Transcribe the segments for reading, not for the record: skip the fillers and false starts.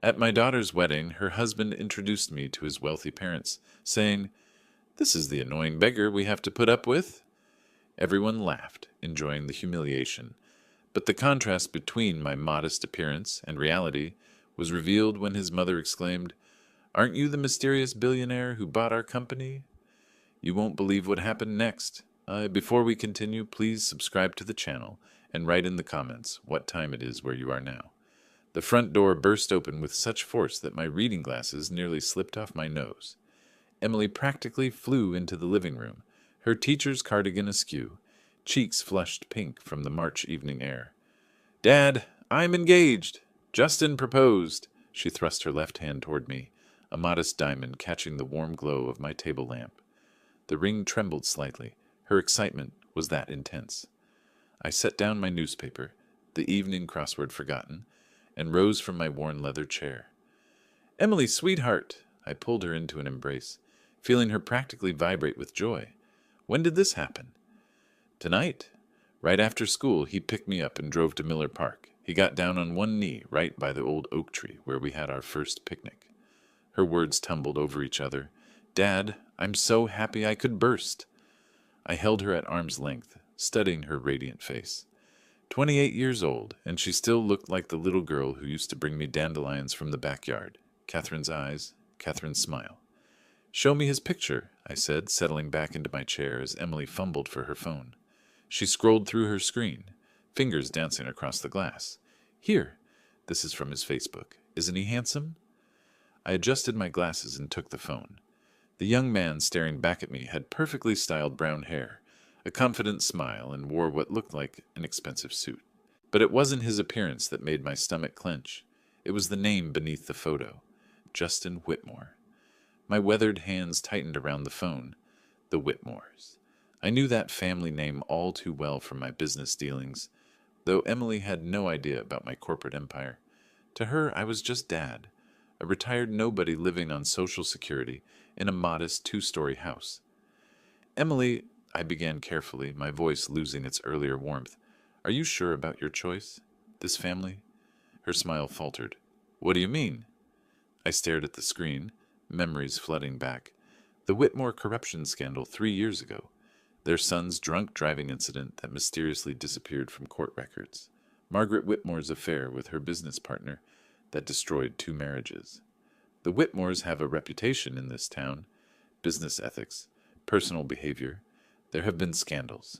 At my daughter's wedding, her husband introduced me to his wealthy parents, saying, "This is the annoying beggar we have to put up with." Everyone laughed, enjoying the humiliation, but the contrast between my modest appearance and reality was revealed when his mother exclaimed, "Aren't you the mysterious billionaire who bought our company?" You won't believe what happened next. Before we continue, please subscribe to the channel and write in the comments what time it is where you are now. The front door burst open with such force that my reading glasses nearly slipped off my nose. Emily practically flew into the living room, her teacher's cardigan askew, cheeks flushed pink from the March evening air. "Dad, I'm engaged. Justin proposed." She thrust her left hand toward me, a modest diamond catching the warm glow of my table lamp. The ring trembled slightly. Her excitement was that intense. I set down my newspaper, the evening crossword forgotten, and rose from my worn leather chair. "Emily, sweetheart!" I pulled her into an embrace, feeling her practically vibrate with joy. "When did this happen?" "Tonight. Right after school, he picked me up and drove to Miller Park. He got down on one knee right by the old oak tree where we had our first picnic." Her words tumbled over each other. "Dad, I'm so happy I could burst." I held her at arm's length, studying her radiant face. 28 years old, and she still looked like the little girl who used to bring me dandelions from the backyard. Catherine's eyes, Catherine's smile. "Show me his picture," I said, settling back into my chair as Emily fumbled for her phone. She scrolled through her screen, fingers dancing across the glass. "Here, this is from his Facebook. Isn't he handsome?" I adjusted my glasses and took the phone. The young man staring back at me had perfectly styled brown hair, a confident smile, and wore what looked like an expensive suit. But it wasn't his appearance that made my stomach clench. It was the name beneath the photo, Justin Whitmore. My weathered hands tightened around the phone. The Whitmores. I knew that family name all too well from my business dealings, though Emily had no idea about my corporate empire. To her, I was just Dad, a retired nobody living on Social Security in a modest two-story house. "Emily," I began carefully, my voice losing its earlier warmth, "are you sure about your choice? This family?" Her smile faltered. "What do you mean?" I stared at the screen, memories flooding back. The Whitmore corruption scandal 3 years ago. Their son's drunk driving incident that mysteriously disappeared from court records. Margaret Whitmore's affair with her business partner that destroyed 2 marriages. The Whitmores have a reputation in this town. Business ethics, personal behavior. There have been scandals.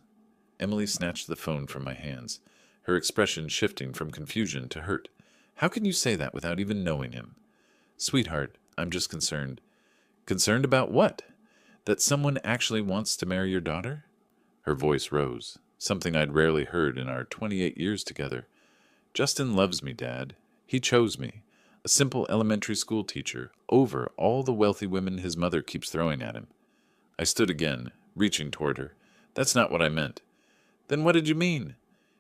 Emily snatched the phone from my hands, her expression shifting from confusion to hurt. "How can you say that without even knowing him?" "Sweetheart, I'm just concerned." "Concerned about what? That someone actually wants to marry your daughter?" Her voice rose, something I'd rarely heard in our 28 years together. "Justin loves me, Dad. He chose me, a simple elementary school teacher, over all the wealthy women his mother keeps throwing at him." I stood again, reaching toward her. "That's not what I meant." "Then what did you mean?"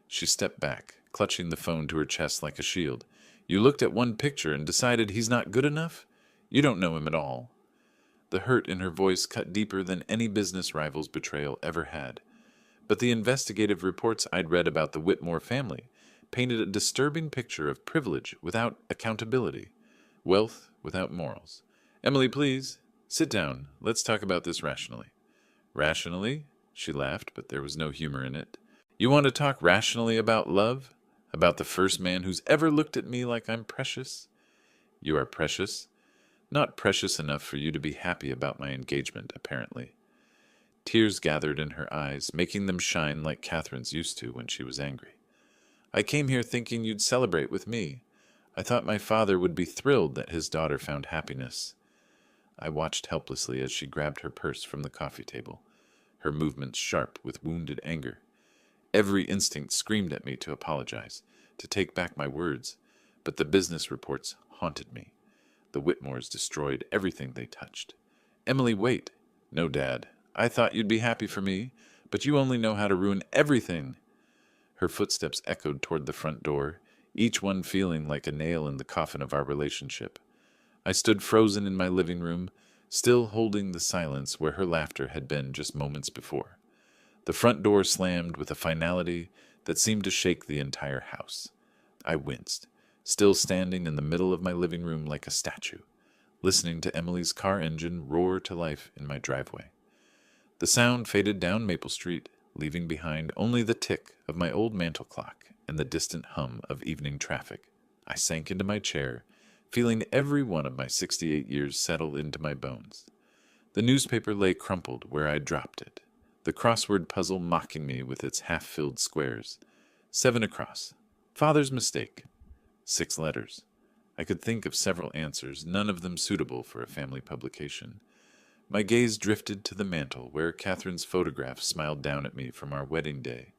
She stepped back, clutching the phone to her chest like a shield. "You looked at one picture and decided he's not good enough? You don't know him at all." The hurt in her voice cut deeper than any business rival's betrayal ever had. But the investigative reports I'd read about the Whitmore family painted a disturbing picture of privilege without accountability, wealth without morals. "Emily, please, sit down. Let's talk about this rationally." "Rationally?" She laughed, but there was no humor in it. "You want to talk rationally about love? About the first man who's ever looked at me like I'm precious?" "You are precious. Not precious enough for you to be happy about my engagement, apparently." Tears gathered in her eyes, making them shine like Catherine's used to when she was angry. "I came here thinking you'd celebrate with me. I thought my father would be thrilled that his daughter found happiness." I watched helplessly as she grabbed her purse from the coffee table, her movements sharp with wounded anger. Every instinct screamed at me to apologize, to take back my words, but the business reports haunted me. The Whitmores destroyed everything they touched. "Emily, wait." "No, Dad. I thought you'd be happy for me, but you only know how to ruin everything." Her footsteps echoed toward the front door, each one feeling like a nail in the coffin of our relationship. I stood frozen in my living room, still holding the silence where her laughter had been just moments before. The front door slammed with a finality that seemed to shake the entire house. I winced, still standing in the middle of my living room like a statue, listening to Emily's car engine roar to life in my driveway. The sound faded down Maple Street, leaving behind only the tick of my old mantel clock and the distant hum of evening traffic. I sank into my chair, feeling every one of my 68 years settle into my bones. The newspaper lay crumpled where I'd dropped it, the crossword puzzle mocking me with its half-filled squares. 7 across. Father's mistake. 6 letters. I could think of several answers, none of them suitable for a family publication. My gaze drifted to the mantel, where Catherine's photograph smiled down at me from our wedding day.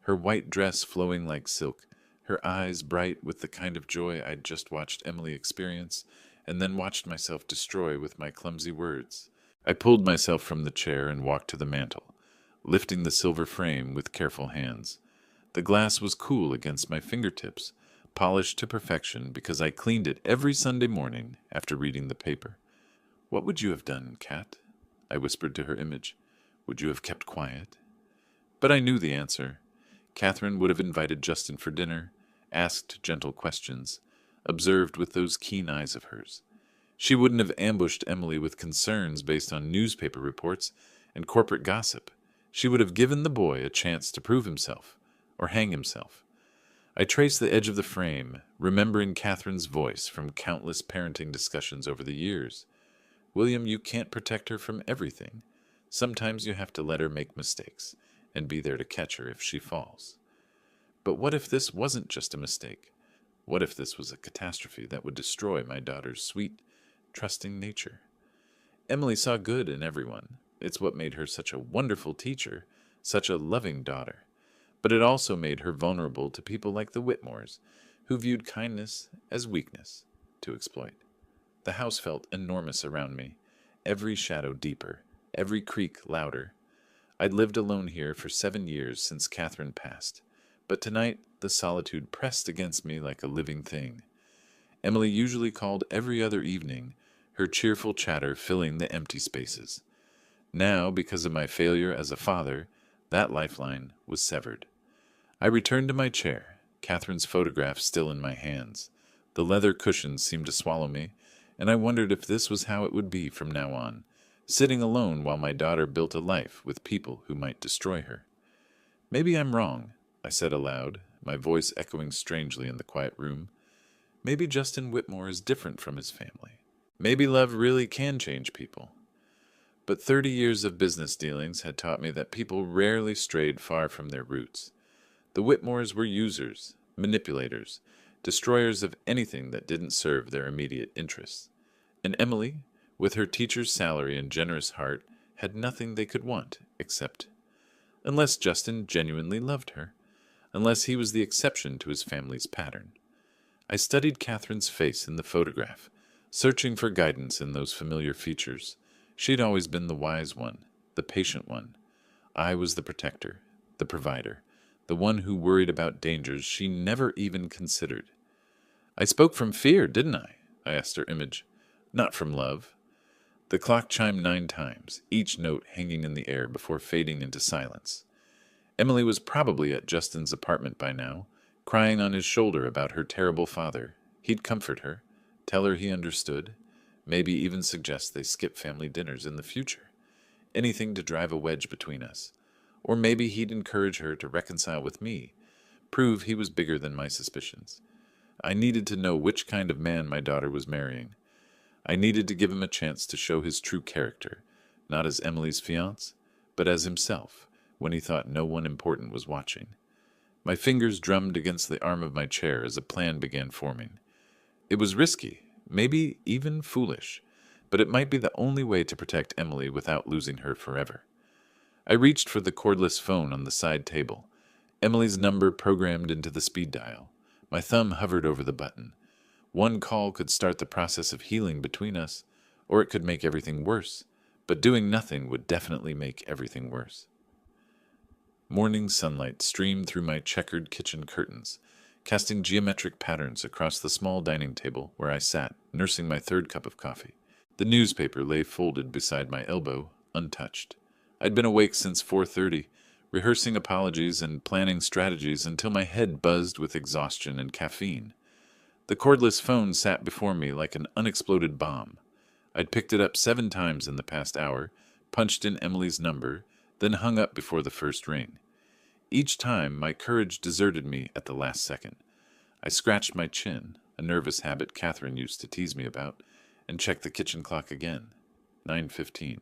Her white dress flowing like silk, her eyes bright with the kind of joy I'd just watched Emily experience, and then watched myself destroy with my clumsy words. I pulled myself from the chair and walked to the mantel, lifting the silver frame with careful hands. The glass was cool against my fingertips, polished to perfection because I cleaned it every Sunday morning after reading the paper. "What would you have done, Cat?" I whispered to her image. "Would you have kept quiet?" But I knew the answer. Catherine would have invited Justin for dinner, asked gentle questions, observed with those keen eyes of hers. She wouldn't have ambushed Emily with concerns based on newspaper reports and corporate gossip. She would have given the boy a chance to prove himself, or hang himself. I traced the edge of the frame, remembering Catherine's voice from countless parenting discussions over the years. "William, you can't protect her from everything. Sometimes you have to let her make mistakes, and be there to catch her if she falls." But what if this wasn't just a mistake? What if this was a catastrophe that would destroy my daughter's sweet, trusting nature? Emily saw good in everyone. It's what made her such a wonderful teacher, such a loving daughter. But it also made her vulnerable to people like the Whitmores, who viewed kindness as weakness to exploit. The house felt enormous around me, every shadow deeper, every creak louder. I'd lived alone here for 7 years since Catherine passed, but tonight the solitude pressed against me like a living thing. Emily usually called every other evening, her cheerful chatter filling the empty spaces. Now, because of my failure as a father, that lifeline was severed. I returned to my chair, Catherine's photograph still in my hands. The leather cushions seemed to swallow me, and I wondered if this was how it would be from now on, sitting alone while my daughter built a life with people who might destroy her. "Maybe I'm wrong," I said aloud, my voice echoing strangely in the quiet room. "Maybe Justin Whitmore is different from his family. Maybe love really can change people." But 30 years of business dealings had taught me that people rarely strayed far from their roots. The Whitmores were users, manipulators, destroyers of anything that didn't serve their immediate interests. And Emily, with her teacher's salary and generous heart, had nothing they could want, except, unless Justin genuinely loved her, unless he was the exception to his family's pattern. I studied Catherine's face in the photograph, searching for guidance in those familiar features. She'd always been the wise one, the patient one. I was the protector, the provider, the one who worried about dangers she never even considered. "I spoke from fear, didn't I?" I asked her image. "Not from love." The clock chimed 9 times, each note hanging in the air before fading into silence. Emily was probably at Justin's apartment by now, crying on his shoulder about her terrible father. He'd comfort her, tell her he understood, maybe even suggest they skip family dinners in the future. Anything to drive a wedge between us. Or maybe he'd encourage her to reconcile with me, prove he was bigger than my suspicions. I needed to know which kind of man my daughter was marrying. I needed to give him a chance to show his true character, not as Emily's fiancé, but as himself, when he thought no one important was watching. My fingers drummed against the arm of my chair as a plan began forming. It was risky, maybe even foolish, but it might be the only way to protect Emily without losing her forever. I reached for the cordless phone on the side table, Emily's number programmed into the speed dial. My thumb hovered over the button. One call could start the process of healing between us, or it could make everything worse, but doing nothing would definitely make everything worse. Morning sunlight streamed through my checkered kitchen curtains, casting geometric patterns across the small dining table where I sat, nursing my 3rd cup of coffee. The newspaper lay folded beside my elbow, untouched. I'd been awake since 4:30, rehearsing apologies and planning strategies until my head buzzed with exhaustion and caffeine. The cordless phone sat before me like an unexploded bomb. I'd picked it up 7 times in the past hour, punched in Emily's number, then hung up before the first ring. Each time, my courage deserted me at the last second. I scratched my chin, a nervous habit Catherine used to tease me about, and checked the kitchen clock again. 9:15.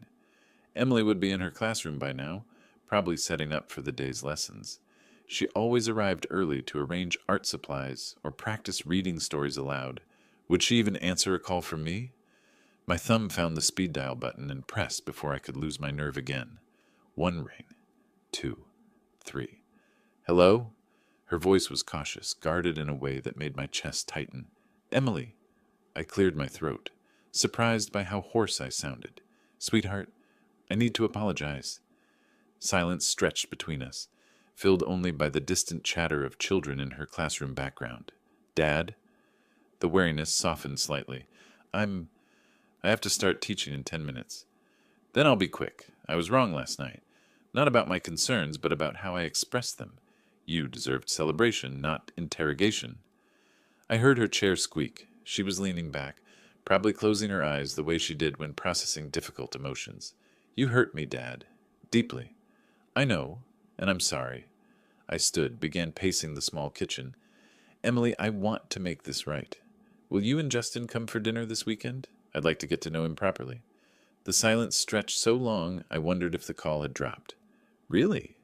Emily would be in her classroom by now, probably setting up for the day's lessons. She always arrived early to arrange art supplies or practice reading stories aloud. Would she even answer a call from me? My thumb found the speed dial button and pressed before I could lose my nerve again. 1 ring. 2. 3. Hello? Her voice was cautious, guarded in a way that made my chest tighten. Emily. I cleared my throat, surprised by how hoarse I sounded. Sweetheart, I need to apologize. Silence stretched between us, filled only by the distant chatter of children in her classroom background. Dad? The wariness softened slightly. I have to start teaching in 10 minutes. Then I'll be quick. I was wrong last night. Not about my concerns, but about how I expressed them. You deserved celebration, not interrogation. I heard her chair squeak. She was leaning back, probably closing her eyes the way she did when processing difficult emotions. You hurt me, Dad. Deeply. I know, and I'm sorry. I stood, began pacing the small kitchen. Emily, I want to make this right. Will you and Justin come for dinner this weekend? I'd like to get to know him properly. The silence stretched so long, I wondered if the call had dropped. Really?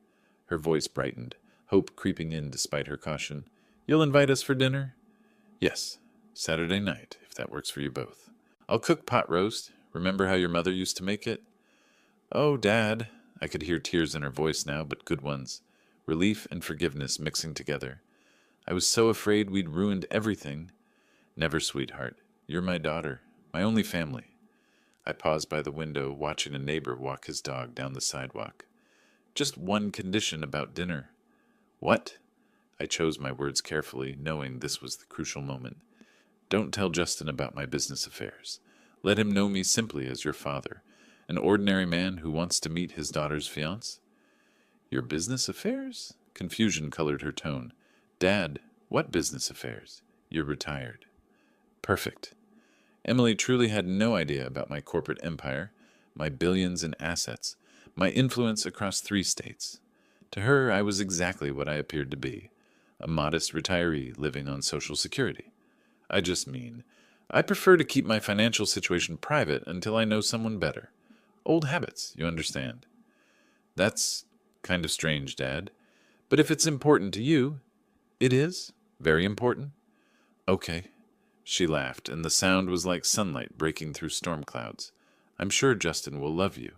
Her voice brightened, hope creeping in despite her caution. You'll invite us for dinner? Yes, Saturday night, if that works for you both. I'll cook pot roast. Remember how your mother used to make it? Oh, Dad. I could hear tears in her voice now, but good ones. Relief and forgiveness mixing together. I was so afraid we'd ruined everything. Never, sweetheart. You're my daughter, my only family. I paused by the window, watching a neighbor walk his dog down the sidewalk. Just one condition about dinner. What? I chose my words carefully, knowing this was the crucial moment. Don't tell Justin about my business affairs. Let him know me simply as your father, an ordinary man who wants to meet his daughter's fiancé. Your business affairs? Confusion colored her tone. Dad, what business affairs? You're retired. Perfect. Emily truly had no idea about my corporate empire, my billions in assets, my influence across 3 states. To her, I was exactly what I appeared to be, a modest retiree living on Social Security. I prefer to keep my financial situation private until I know someone better. Old habits, you understand. That's kind of strange, Dad. But if it's important to you, it is? Very important? Okay. She laughed, and the sound was like sunlight breaking through storm clouds. I'm sure Justin will love you.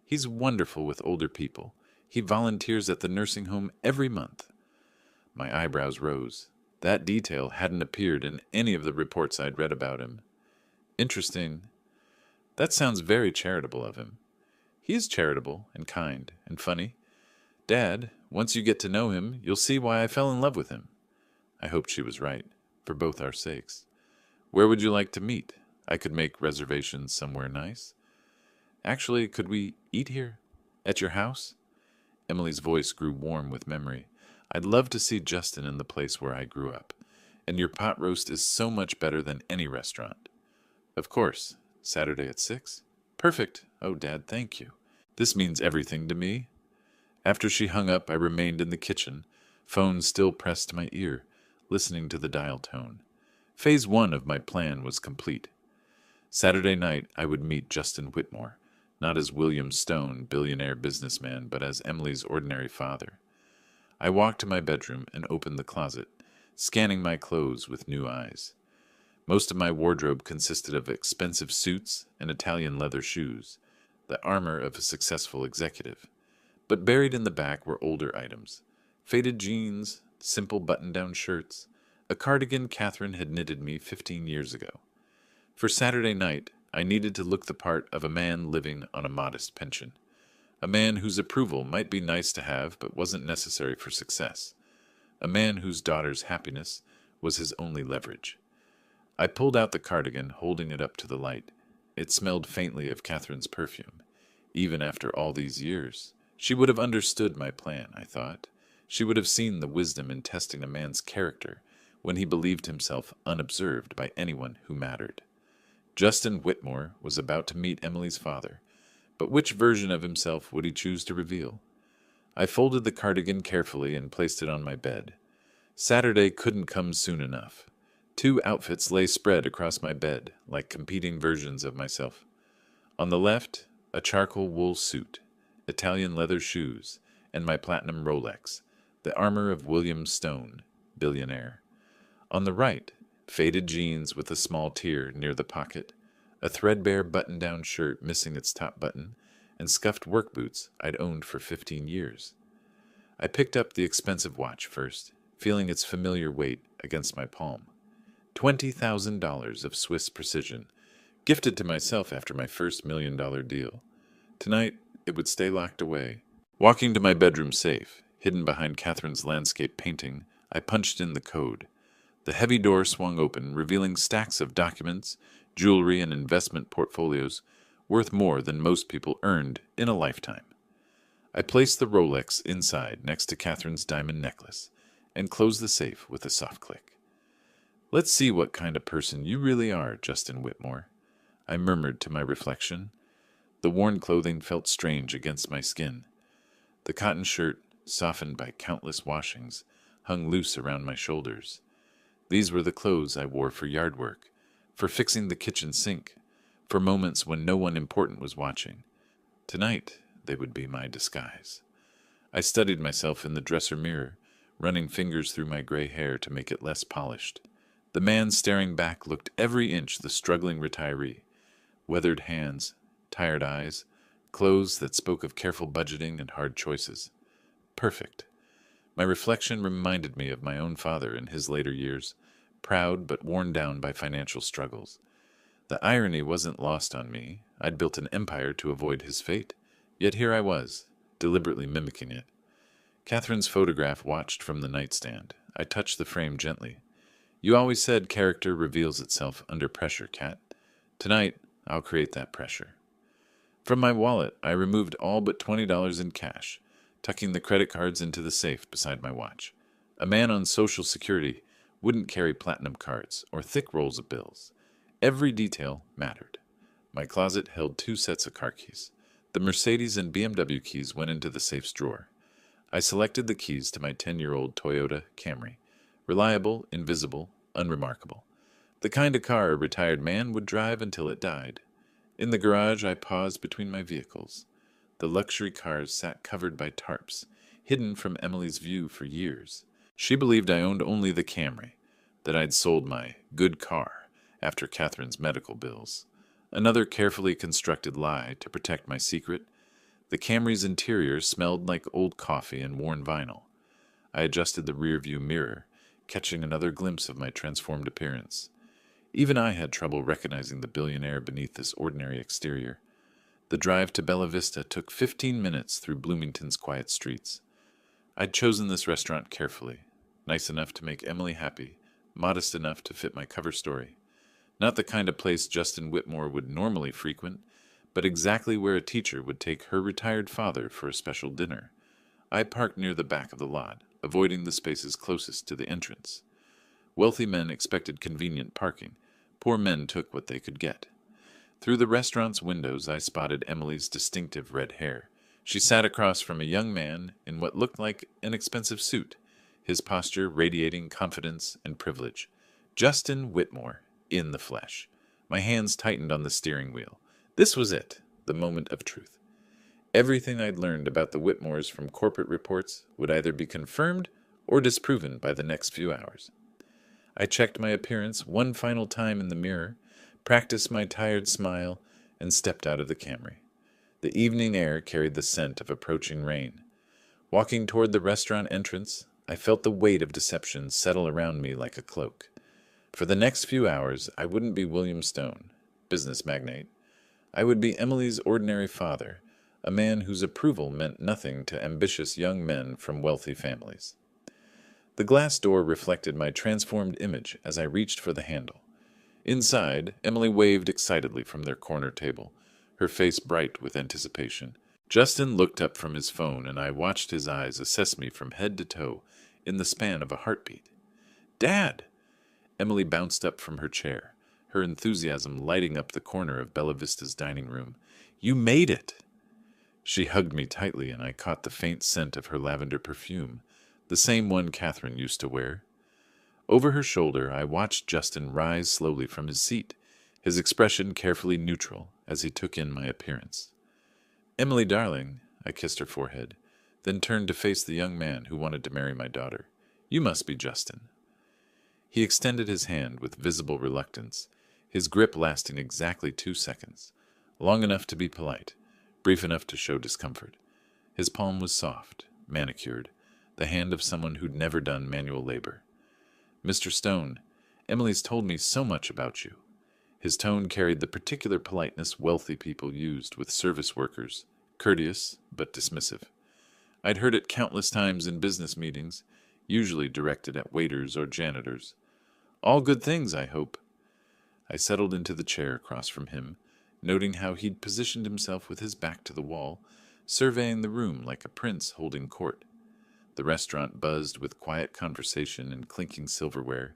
He's wonderful with older people. He volunteers at the nursing home every month. My eyebrows rose. That detail hadn't appeared in any of the reports I'd read about him. Interesting. That sounds very charitable of him. He is charitable and kind and funny. Dad, once you get to know him, you'll see why I fell in love with him. I hoped she was right, for both our sakes. Where would you like to meet? I could make reservations somewhere nice. Actually, could we eat here? At your house? Emily's voice grew warm with memory. I'd love to see Justin in the place where I grew up. And your pot roast is so much better than any restaurant. Of course. Saturday at 6? Perfect. Oh, Dad, thank you. This means everything to me. After she hung up, I remained in the kitchen, phone still pressed to my ear, listening to the dial tone. Phase 1 of my plan was complete. Saturday night, I would meet Justin Whitmore, not as William Stone, billionaire businessman, but as Emily's ordinary father. I walked to my bedroom and opened the closet, scanning my clothes with new eyes. Most of my wardrobe consisted of expensive suits and Italian leather shoes, the armor of a successful executive. But buried in the back were older items, faded jeans, simple button-down shirts, a cardigan Catherine had knitted me 15 years ago. For Saturday night, I needed to look the part of a man living on a modest pension. A man whose approval might be nice to have but wasn't necessary for success. A man whose daughter's happiness was his only leverage. I pulled out the cardigan, holding it up to the light. It smelled faintly of Catherine's perfume. Even after all these years, she would have understood my plan, I thought. She would have seen the wisdom in testing a man's character when he believed himself unobserved by anyone who mattered. Justin Whitmore was about to meet Emily's father, but which version of himself would he choose to reveal? I folded the cardigan carefully and placed it on my bed. Saturday couldn't come soon enough. 2 outfits lay spread across my bed, like competing versions of myself. On the left, a charcoal wool suit, Italian leather shoes, and my platinum Rolex, the armor of William Stone, billionaire. On the right, faded jeans with a small tear near the pocket, a threadbare button-down shirt missing its top button, and scuffed work boots I'd owned for 15 years. I picked up the expensive watch first, feeling its familiar weight against my palm. $20,000 of Swiss precision, gifted to myself after my first $1 million deal. Tonight, it would stay locked away. Walking to my bedroom safe, hidden behind Catherine's landscape painting, I punched in the code. The heavy door swung open, revealing stacks of documents, jewelry, and investment portfolios worth more than most people earned in a lifetime. I placed the Rolex inside next to Catherine's diamond necklace and closed the safe with a soft click. "Let's see what kind of person you really are, Justin Whitmore," I murmured to my reflection. The worn clothing felt strange against my skin. The cotton shirt, softened by countless washings, hung loose around my shoulders. These were the clothes I wore for yard work, for fixing the kitchen sink, for moments when no one important was watching. Tonight, they would be my disguise. I studied myself in the dresser mirror, running fingers through my gray hair to make it less polished. The man staring back looked every inch the struggling retiree. Weathered hands, tired eyes, clothes that spoke of careful budgeting and hard choices. Perfect. My reflection reminded me of my own father in his later years, proud but worn down by financial struggles. The irony wasn't lost on me. I'd built an empire to avoid his fate, yet here I was, deliberately mimicking it. Catherine's photograph watched from the nightstand. I touched the frame gently. "You always said character reveals itself under pressure, Cat. Tonight, I'll create that pressure." From my wallet, I removed all but $20 in cash, tucking the credit cards into the safe beside my watch. A man on Social Security wouldn't carry platinum cards or thick rolls of bills. Every detail mattered. My closet held 2 sets of car keys. The Mercedes and BMW keys went into the safe's drawer. I selected the keys to my 10-year-old Toyota Camry. Reliable, invisible, unremarkable. The kind of car a retired man would drive until it died. In the garage, I paused between my vehicles. The luxury cars sat covered by tarps, hidden from Emily's view for years. She believed I owned only the Camry, that I'd sold my good car after Catherine's medical bills. Another carefully constructed lie to protect my secret. The Camry's interior smelled like old coffee and worn vinyl. I adjusted the rearview mirror, catching another glimpse of my transformed appearance. Even I had trouble recognizing the billionaire beneath this ordinary exterior. The drive to Bella Vista took 15 minutes through Bloomington's quiet streets. I'd chosen this restaurant carefully, nice enough to make Emily happy, modest enough to fit my cover story. Not the kind of place Justin Whitmore would normally frequent, but exactly where a teacher would take her retired father for a special dinner. I parked near the back of the lot, avoiding the spaces closest to the entrance. Wealthy men expected convenient parking. Poor men took what they could get. Through the restaurant's windows, I spotted Emily's distinctive red hair. She sat across from a young man in what looked like an expensive suit, his posture radiating confidence and privilege. Justin Whitmore, in the flesh. My hands tightened on the steering wheel. This was it, the moment of truth. Everything I'd learned about the Whitmores from corporate reports would either be confirmed or disproven by the next few hours. I checked my appearance one final time in the mirror, practiced my tired smile, and stepped out of the Camry. The evening air carried the scent of approaching rain. Walking toward the restaurant entrance, I felt the weight of deception settle around me like a cloak. For the next few hours, I wouldn't be William Stone, business magnate. I would be Emily's ordinary father, a man whose approval meant nothing to ambitious young men from wealthy families. The glass door reflected my transformed image as I reached for the handle. Inside, Emily waved excitedly from their corner table, her face bright with anticipation. Justin looked up from his phone, and I watched his eyes assess me from head to toe in the span of a heartbeat. "Dad!" Emily bounced up from her chair, her enthusiasm lighting up the corner of Bella Vista's dining room. "You made it!" She hugged me tightly, and I caught the faint scent of her lavender perfume, the same one Catherine used to wear. Over her shoulder, I watched Justin rise slowly from his seat, his expression carefully neutral as he took in my appearance. "Emily, darling," I kissed her forehead, then turned to face the young man who wanted to marry my daughter. "You must be Justin." He extended his hand with visible reluctance, his grip lasting exactly 2 seconds, long enough to be polite, brief enough to show discomfort. His palm was soft, manicured, the hand of someone who'd never done manual labor. "Mr. Stone, Emily's told me so much about you." His tone carried the particular politeness wealthy people used with service workers, courteous but dismissive. I'd heard it countless times in business meetings, usually directed at waiters or janitors. "All good things, I hope." I settled into the chair across from him, noting how he'd positioned himself with his back to the wall, surveying the room like a prince holding court. The restaurant buzzed with quiet conversation and clinking silverware.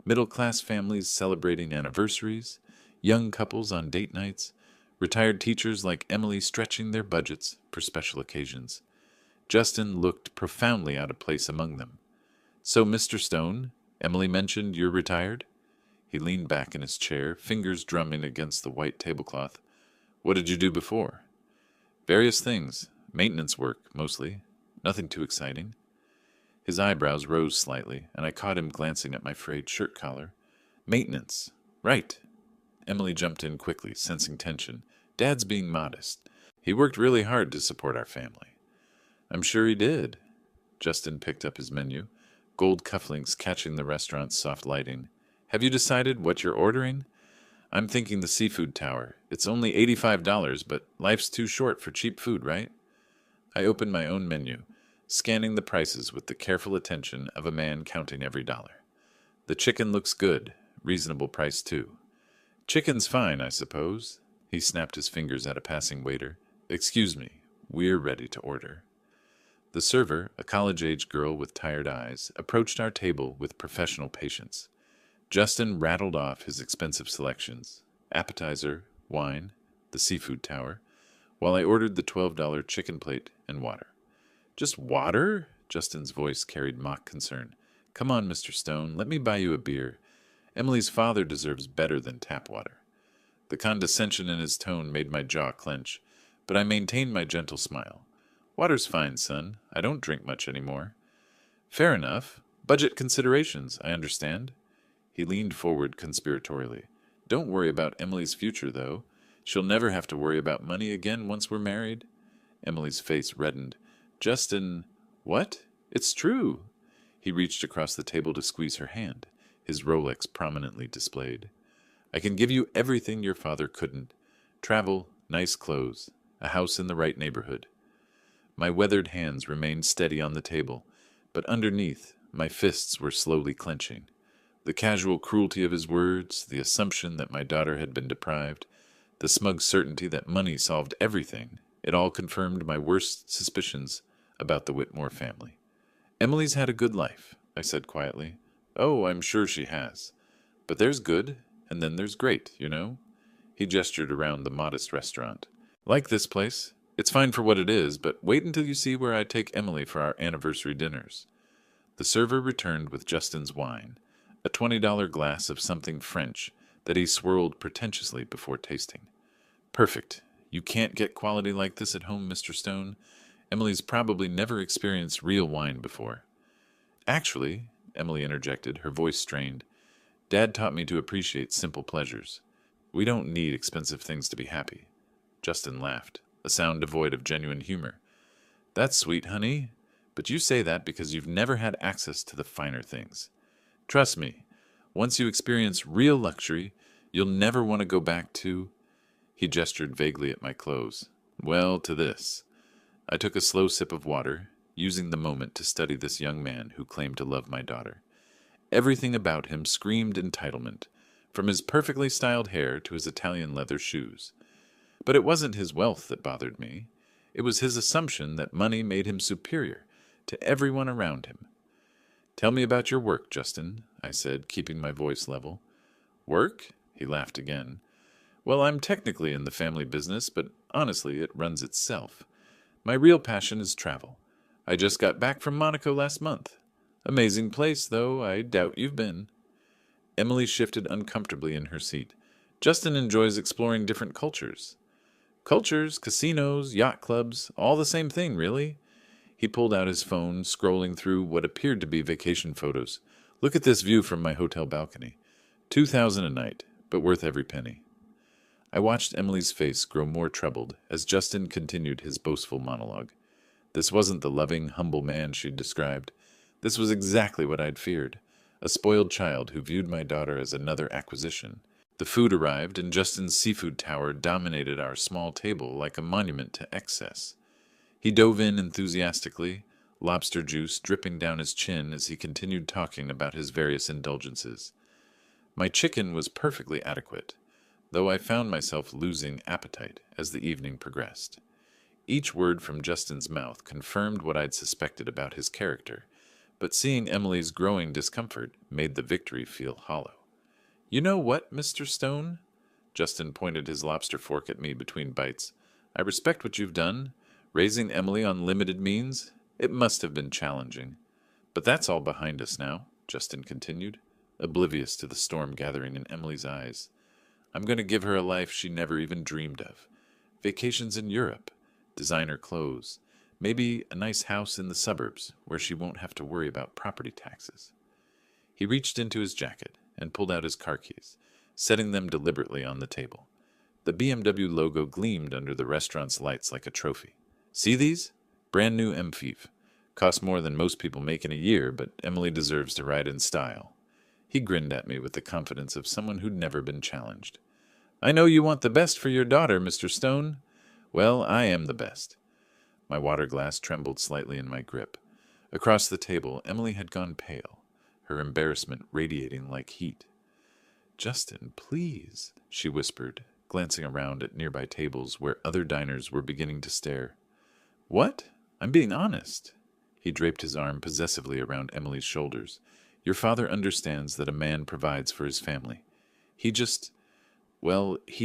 Middle-class families celebrating anniversaries, young couples on date nights, retired teachers like Emily stretching their budgets for special occasions. Justin looked profoundly out of place among them. "So, Mr. Stone, Emily mentioned you're retired?" He leaned back in his chair, fingers drumming against the white tablecloth. "What did you do before?" "Various things. Maintenance work, mostly. Nothing too exciting." His eyebrows rose slightly, and I caught him glancing at my frayed shirt collar. "Maintenance. Right." Emily jumped in quickly, sensing tension. "Dad's being modest. He worked really hard to support our family." "I'm sure he did." Justin picked up his menu, gold cufflinks catching the restaurant's soft lighting. "Have you decided what you're ordering?" "I'm thinking the seafood tower. It's only $85, but life's too short for cheap food, right?" I opened my own menu, scanning the prices with the careful attention of a man counting every dollar. "The chicken looks good. Reasonable price, too." "Chicken's fine, I suppose." He snapped his fingers at a passing waiter. "Excuse me. We're ready to order." The server, a college-age girl with tired eyes, approached our table with professional patience. Justin rattled off his expensive selections: appetizer, wine, the seafood tower, while I ordered the $12 chicken plate and water. "Just water?" Justin's voice carried mock concern. "Come on, Mr. Stone, let me buy you a beer. Emily's father deserves better than tap water." The condescension in his tone made my jaw clench, but I maintained my gentle smile. "Water's fine, son. I don't drink much anymore." "Fair enough. Budget considerations, I understand." He leaned forward conspiratorially. "Don't worry about Emily's future, though. She'll never have to worry about money again once we're married." Emily's face reddened. "Justin, what? It's true." He reached across the table to squeeze her hand, his Rolex prominently displayed. "I can give you everything your father couldn't. Travel, nice clothes, a house in the right neighborhood." My weathered hands remained steady on the table, but underneath, my fists were slowly clenching. The casual cruelty of his words, the assumption that my daughter had been deprived, the smug certainty that money solved everything, it all confirmed my worst suspicions about the Whitmore family. "Emily's had a good life," I said quietly. "Oh, I'm sure she has. But there's good, and then there's great, you know?" He gestured around the modest restaurant. "Like this place. It's fine for what it is, but wait until you see where I take Emily for our anniversary dinners." The server returned with Justin's wine, a $20 glass of something French that he swirled pretentiously before tasting. "Perfect. You can't get quality like this at home, Mr. Stone. Emily's probably never experienced real wine before." "Actually," Emily interjected, her voice strained, "Dad taught me to appreciate simple pleasures. We don't need expensive things to be happy." Justin laughed, a sound devoid of genuine humor. "That's sweet, honey, but you say that because you've never had access to the finer things. Trust me, once you experience real luxury, you'll never want to go back to—" He gestured vaguely at my clothes. "Well, to this." I took a slow sip of water, using the moment to study this young man who claimed to love my daughter. Everything about him screamed entitlement, from his perfectly styled hair to his Italian leather shoes. But it wasn't his wealth that bothered me. It was his assumption that money made him superior to everyone around him. Tell me about your work, Justin, I said, keeping my voice level. Work? He laughed again. Well, I'm technically in the family business, but honestly, it runs itself. My real passion is travel. I just got back from Monaco last month. Amazing place, though. I doubt you've been. Emily shifted uncomfortably in her seat. Justin enjoys exploring different cultures. Cultures, casinos, yacht clubs, all the same thing, really. He pulled out his phone, scrolling through what appeared to be vacation photos. Look at this view from my hotel balcony. 2,000 a night, but worth every penny. I watched Emily's face grow more troubled as Justin continued his boastful monologue. This wasn't the loving, humble man she'd described. This was exactly what I'd feared. A spoiled child who viewed my daughter as another acquisition. The food arrived, and Justin's seafood tower dominated our small table like a monument to excess. He dove in enthusiastically, lobster juice dripping down his chin as he continued talking about his various indulgences. My chicken was perfectly adequate, though I found myself losing appetite as the evening progressed. Each word from Justin's mouth confirmed what I'd suspected about his character, but seeing Emily's growing discomfort made the victory feel hollow. You know what, Mr. Stone? Justin pointed his lobster fork at me between bites. I respect what you've done. Raising Emily on limited means, it must have been challenging. But that's all behind us now, Justin continued, oblivious to the storm gathering in Emily's eyes. I'm going to give her a life she never even dreamed of. Vacations in Europe, designer clothes, maybe a nice house in the suburbs where she won't have to worry about property taxes. He reached into his jacket and pulled out his car keys, setting them deliberately on the table. The BMW logo gleamed under the restaurant's lights like a trophy. See these? Brand new MFIF. Cost more than most people make in a year, but Emily deserves to ride in style. He grinned at me with the confidence of someone who'd never been challenged. I know you want the best for your daughter, Mr. Stone. Well, I am the best. My water glass trembled slightly in my grip. Across the table, Emily had gone pale, her embarrassment radiating like heat. Justin, please, she whispered, glancing around at nearby tables where other diners were beginning to stare. What? I'm being honest. He draped his arm possessively around Emily's shoulders. Your father understands that a man provides for his family. He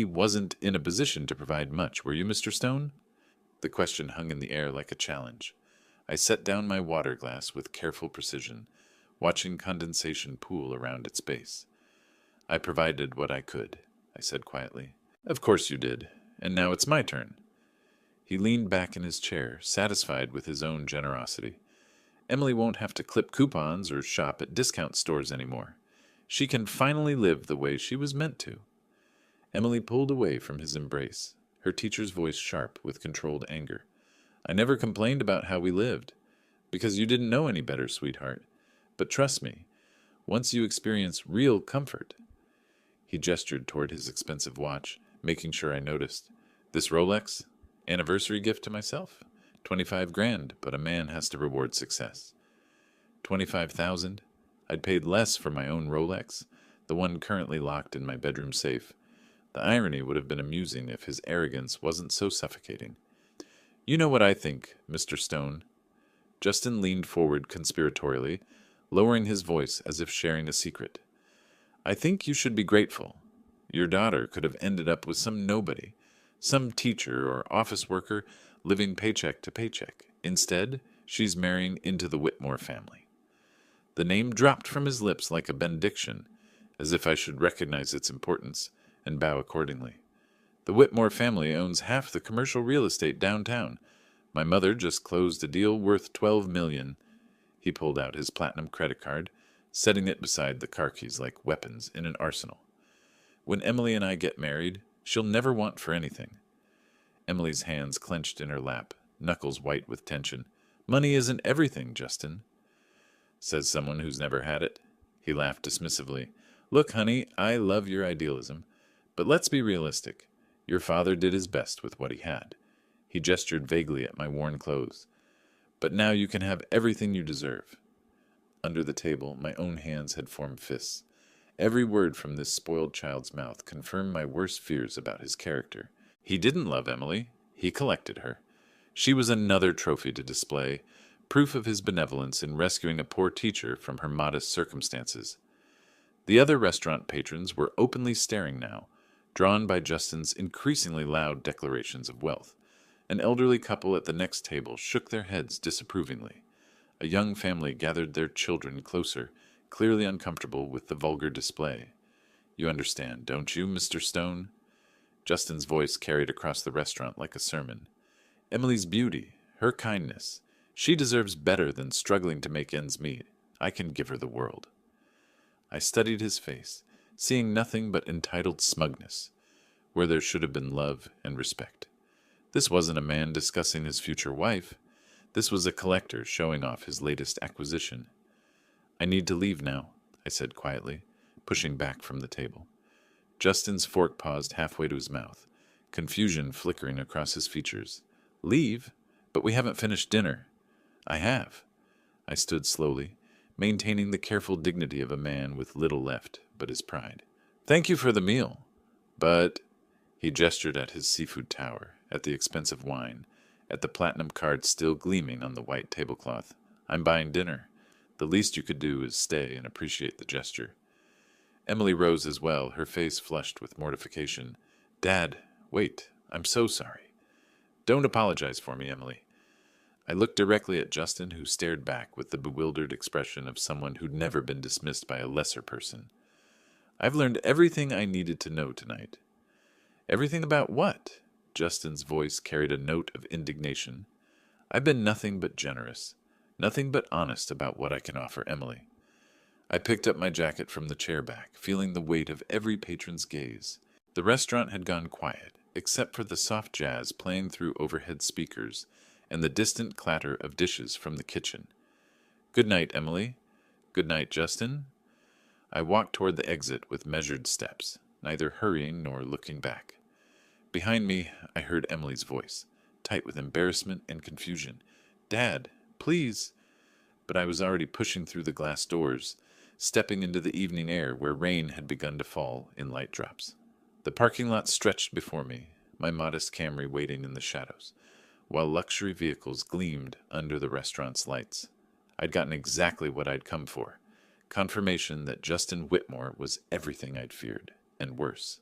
wasn't in a position to provide much, were you, Mr. Stone? The question hung in the air like a challenge. I set down my water glass with careful precision, watching condensation pool around its base. I provided what I could, I said quietly. Of course you did, and now it's my turn. He leaned back in his chair, satisfied with his own generosity. Emily won't have to clip coupons or shop at discount stores anymore. She can finally live the way she was meant to. Emily pulled away from his embrace, her teacher's voice sharp with controlled anger. I never complained about how we lived, because you didn't know any better, sweetheart. But trust me, once you experience real comfort. He gestured toward his expensive watch, making sure I noticed. This Rolex? Anniversary gift to myself? 25 grand, but a man has to reward success. 25,000? I'd paid less for my own Rolex, the one currently locked in my bedroom safe. The irony would have been amusing if his arrogance wasn't so suffocating. You know what I think, Mr. Stone. Justin leaned forward conspiratorially, lowering his voice as if sharing a secret. I think you should be grateful. Your daughter could have ended up with some nobody, some teacher or office worker living paycheck to paycheck. Instead, she's marrying into the Whitmore family. The name dropped from his lips like a benediction, as if I should recognize its importance and bow accordingly. The Whitmore family owns half the commercial real estate downtown. My mother just closed a deal worth $12 million. He pulled out his platinum credit card, setting it beside the car keys like weapons in an arsenal. When Emily and I get married, she'll never want for anything. Emily's hands clenched in her lap, knuckles white with tension. Money isn't everything, Justin. Says someone who's never had it. He laughed dismissively. Look, honey, I love your idealism, but let's be realistic. Your father did his best with what he had. He gestured vaguely at my worn clothes. But now you can have everything you deserve. Under the table, my own hands had formed fists. Every word from this spoiled child's mouth confirmed my worst fears about his character. He didn't love Emily. He collected her. She was another trophy to display, proof of his benevolence in rescuing a poor teacher from her modest circumstances. The other restaurant patrons were openly staring now, drawn by Justin's increasingly loud declarations of wealth. An elderly couple at the next table shook their heads disapprovingly. A young family gathered their children closer, clearly uncomfortable with the vulgar display. "You understand, don't you, Mr. Stone?" Justin's voice carried across the restaurant like a sermon. "Emily's beauty, her kindness. She deserves better than struggling to make ends meet. I can give her the world." I studied his face, seeing nothing but entitled smugness, where there should have been love and respect. This wasn't a man discussing his future wife. This was a collector showing off his latest acquisition. "I need to leave now," I said quietly, pushing back from the table. Justin's fork paused halfway to his mouth, confusion flickering across his features. "Leave? But we haven't finished dinner." "I have." I stood slowly, maintaining the careful dignity of a man with little left but his pride. "Thank you for the meal. But—" He gestured at his seafood tower, at the expensive wine, at the platinum card still gleaming on the white tablecloth. "I'm buying dinner. The least you could do is stay and appreciate the gesture." Emily rose as well, her face flushed with mortification. "Dad, wait. I'm so sorry." "Don't apologize for me, Emily." I looked directly at Justin, who stared back with the bewildered expression of someone who'd never been dismissed by a lesser person. "I've learned everything I needed to know tonight." "Everything about what?" Justin's voice carried a note of indignation. "I've been nothing but generous, nothing but honest about what I can offer Emily." I picked up my jacket from the chair back, feeling the weight of every patron's gaze. The restaurant had gone quiet, except for the soft jazz playing through overhead speakers and the distant clatter of dishes from the kitchen. "Good night, Emily." "Good night, Justin." I walked toward the exit with measured steps, neither hurrying nor looking back. Behind me, I heard Emily's voice, tight with embarrassment and confusion. "Dad, please." But I was already pushing through the glass doors, stepping into the evening air where rain had begun to fall in light drops. The parking lot stretched before me, my modest Camry waiting in the shadows, while luxury vehicles gleamed under the restaurant's lights. I'd gotten exactly what I'd come for, confirmation that Justin Whitmore was everything I'd feared, and worse.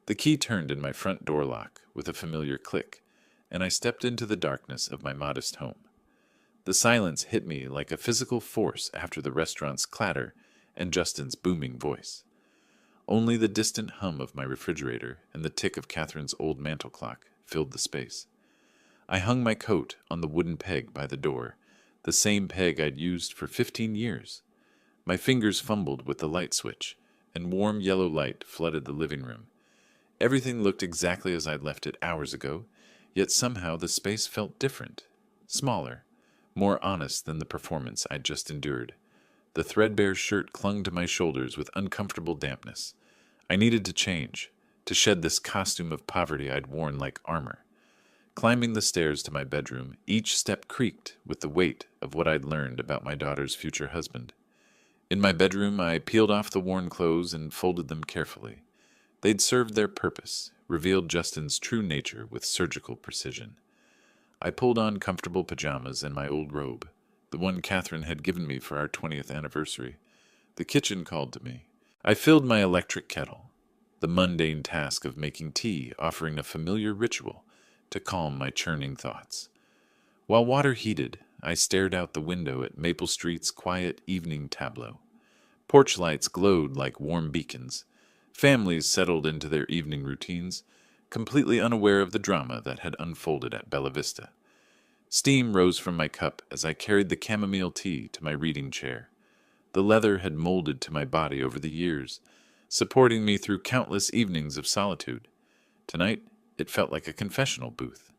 The key turned in my front door lock with a familiar click, and I stepped into the darkness of my modest home. The silence hit me like a physical force after the restaurant's clatter and Justin's booming voice. Only the distant hum of my refrigerator and the tick of Catherine's old mantel clock filled the space. I hung my coat on the wooden peg by the door, the same peg I'd used for 15 years. My fingers fumbled with the light switch, and warm yellow light flooded the living room. Everything looked exactly as I'd left it hours ago, yet somehow the space felt different, smaller, more honest than the performance I'd just endured. The threadbare shirt clung to my shoulders with uncomfortable dampness. I needed to change, to shed this costume of poverty I'd worn like armor. Climbing the stairs to my bedroom, each step creaked with the weight of what I'd learned about my daughter's future husband. In my bedroom, I peeled off the worn clothes and folded them carefully. They'd served their purpose, revealed Justin's true nature with surgical precision. I pulled on comfortable pajamas and my old robe, the one Catherine had given me for our 20th anniversary. The kitchen called to me. I filled my electric kettle, the mundane task of making tea offering a familiar ritual to calm my churning thoughts. While water heated, I stared out the window at Maple Street's quiet evening tableau. Porch lights glowed like warm beacons. Families settled into their evening routines, completely unaware of the drama that had unfolded at Bella Vista. Steam rose from my cup as I carried the chamomile tea to my reading chair. The leather had molded to my body over the years, supporting me through countless evenings of solitude. Tonight, it felt like a confessional booth.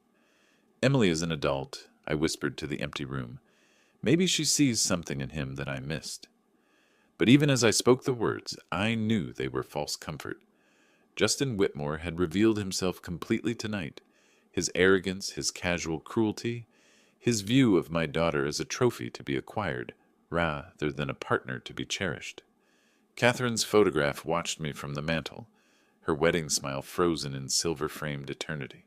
"Emily is an adult," I whispered to the empty room. "Maybe she sees something in him that I missed." But even as I spoke the words, I knew they were false comfort. Justin Whitmore had revealed himself completely tonight. His arrogance, his casual cruelty, his view of my daughter as a trophy to be acquired, rather than a partner to be cherished. Catherine's photograph watched me from the mantel, her wedding smile frozen in silver-framed eternity.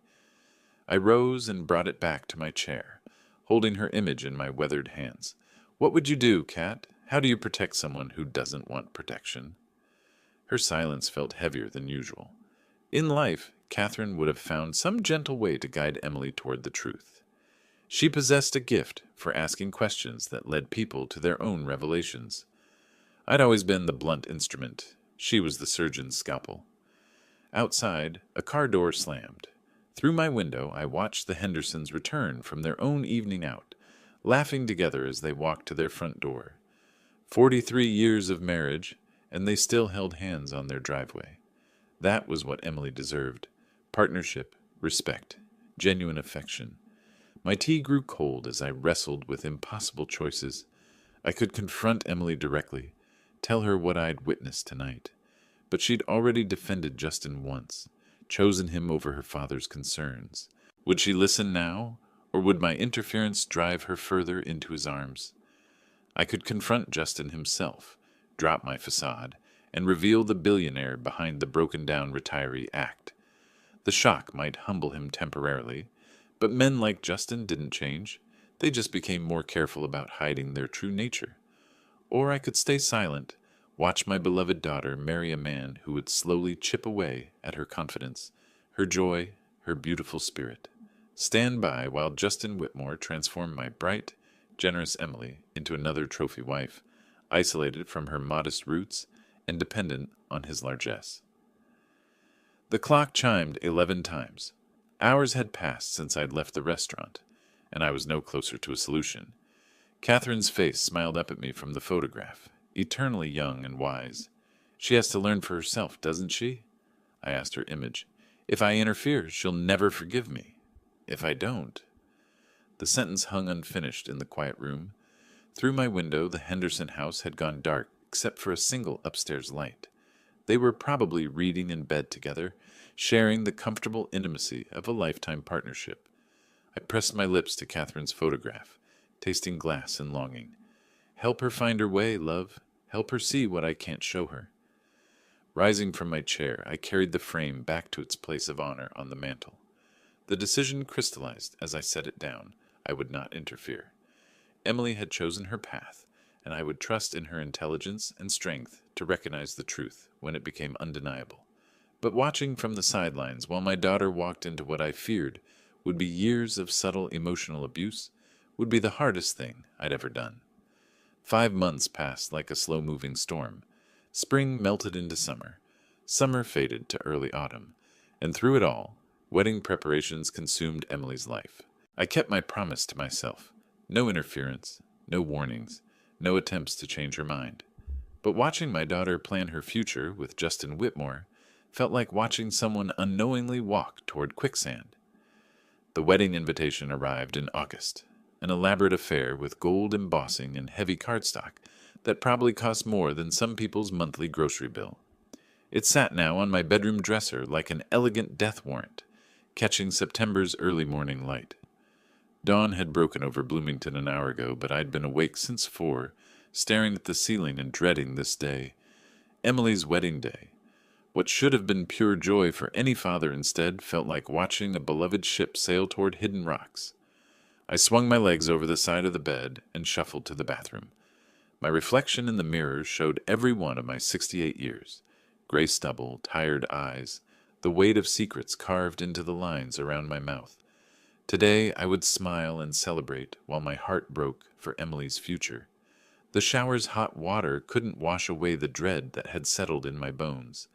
I rose and brought it back to my chair, holding her image in my weathered hands. "What would you do, Kat? How do you protect someone who doesn't want protection?" Her silence felt heavier than usual. In life, Catherine would have found some gentle way to guide Emily toward the truth. She possessed a gift for asking questions that led people to their own revelations. I'd always been the blunt instrument. She was the surgeon's scalpel. Outside, a car door slammed. Through my window, I watched the Hendersons return from their own evening out, laughing together as they walked to their front door. 43 years of marriage, and they still held hands on their driveway. That was what Emily deserved. Partnership, respect, genuine affection. My tea grew cold as I wrestled with impossible choices. I could confront Emily directly, tell her what I'd witnessed tonight. But she'd already defended Justin once, chosen him over her father's concerns. Would she listen now, or would my interference drive her further into his arms? I could confront Justin himself, drop my facade, and reveal the billionaire behind the broken-down retiree act. The shock might humble him temporarily, but men like Justin didn't change. They just became more careful about hiding their true nature. Or I could stay silent, watch my beloved daughter marry a man who would slowly chip away at her confidence, her joy, her beautiful spirit. Stand by while Justin Whitmore transformed my bright, generous Emily into another trophy wife, isolated from her modest roots and dependent on his largesse. The clock chimed 11 times. Hours had passed since I'd left the restaurant, and I was no closer to a solution. Catherine's face smiled up at me from the photograph, eternally young and wise. "She has to learn for herself, doesn't she?" I asked her image. "If I interfere, she'll never forgive me. If I don't—" The sentence hung unfinished in the quiet room. Through my window, the Henderson house had gone dark except for a single upstairs light. They were probably reading in bed together, sharing the comfortable intimacy of a lifetime partnership. I pressed my lips to Catherine's photograph, tasting glass and longing. Help her find her way, love. Help her see what I can't show her. Rising from my chair, I carried the frame back to its place of honor on the mantel. The decision crystallized as I set it down. I would not interfere. Emily had chosen her path, and I would trust in her intelligence and strength to recognize the truth when it became undeniable. But watching from the sidelines while my daughter walked into what I feared would be years of subtle emotional abuse would be the hardest thing I'd ever done. 5 months passed like a slow-moving storm. Spring melted into summer. Summer faded to early autumn. And through it all, wedding preparations consumed Emily's life. I kept my promise to myself. No interference, no warnings, no attempts to change her mind. But watching my daughter plan her future with Justin Whitmore felt like watching someone unknowingly walk toward quicksand. The wedding invitation arrived in August, an elaborate affair with gold embossing and heavy cardstock that probably cost more than some people's monthly grocery bill. It sat now on my bedroom dresser like an elegant death warrant, catching September's early morning light. Dawn had broken over Bloomington an hour ago, but I'd been awake since 4, staring at the ceiling and dreading this day. Emily's wedding day. What should have been pure joy for any father instead felt like watching a beloved ship sail toward hidden rocks. I swung my legs over the side of the bed and shuffled to the bathroom. My reflection in the mirror showed every one of my 68 years. Gray stubble, tired eyes, the weight of secrets carved into the lines around my mouth. Today I would smile and celebrate while my heart broke for Emily's future. The shower's hot water couldn't wash away the dread that had settled in my bones.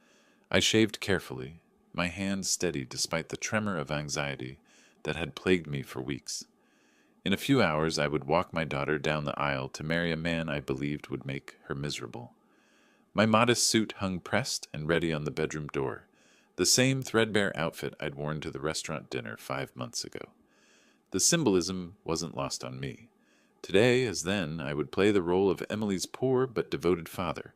I shaved carefully, my hand steady despite the tremor of anxiety that had plagued me for weeks. In a few hours I would walk my daughter down the aisle to marry a man I believed would make her miserable. My modest suit hung pressed and ready on the bedroom door, the same threadbare outfit I'd worn to the restaurant dinner 5 months ago. The symbolism wasn't lost on me. Today, as then, I would play the role of Emily's poor but devoted father,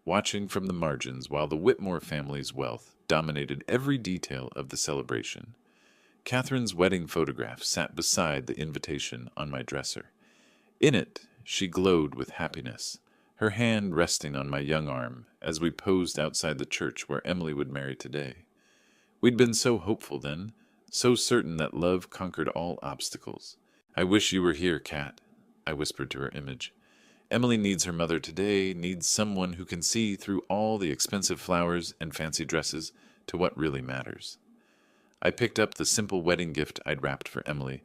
watching from the margins while the Whitmore family's wealth dominated every detail of the celebration. Catherine's wedding photograph sat beside the invitation on my dresser. In it, she glowed with happiness, her hand resting on my young arm as we posed outside the church where Emily would marry today. We'd been so hopeful then, so certain that love conquered all obstacles. I wish you were here, Kat, I whispered to her image. Emily needs her mother today, needs someone who can see through all the expensive flowers and fancy dresses to what really matters. I picked up the simple wedding gift I'd wrapped for Emily,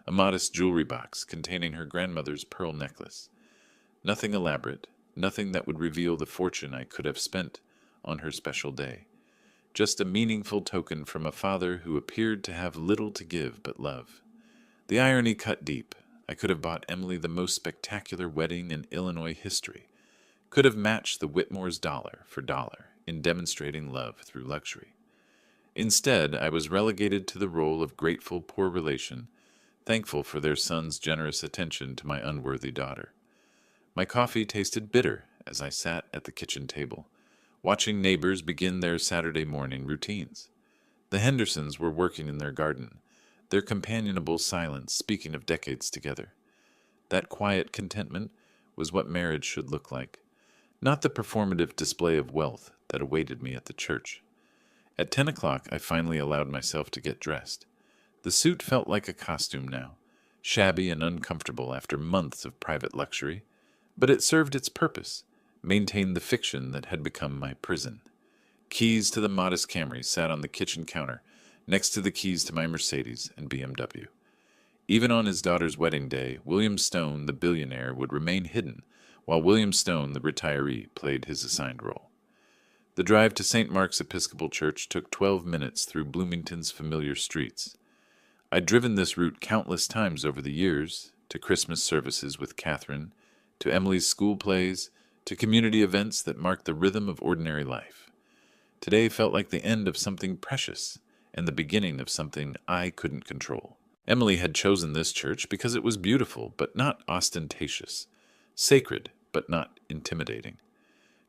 a modest jewelry box containing her grandmother's pearl necklace. Nothing elaborate, nothing that would reveal the fortune I could have spent on her special day. Just a meaningful token from a father who appeared to have little to give but love. The irony cut deep. I could have bought Emily the most spectacular wedding in Illinois history, could have matched the Whitmore's dollar for dollar in demonstrating love through luxury. Instead, I was relegated to the role of grateful poor relation, thankful for their son's generous attention to my unworthy daughter. My coffee tasted bitter as I sat at the kitchen table, watching neighbors begin their Saturday morning routines. The Hendersons were working in their garden, their companionable silence speaking of decades together. That quiet contentment was what marriage should look like, not the performative display of wealth that awaited me at the church. At 10 o'clock, I finally allowed myself to get dressed. The suit felt like a costume now, shabby and uncomfortable after months of private luxury, but it served its purpose, maintained the fiction that had become my prison. Keys to the modest Camry sat on the kitchen counter, next to the keys to my Mercedes and BMW. Even on his daughter's wedding day, William Stone, the billionaire, would remain hidden, while William Stone, the retiree, played his assigned role. The drive to St. Mark's Episcopal Church took 12 minutes through Bloomington's familiar streets. I'd driven this route countless times over the years, to Christmas services with Catherine, to Emily's school plays, to community events that marked the rhythm of ordinary life. Today felt like the end of something precious and the beginning of something I couldn't control. Emily had chosen this church because it was beautiful but not ostentatious, sacred but not intimidating.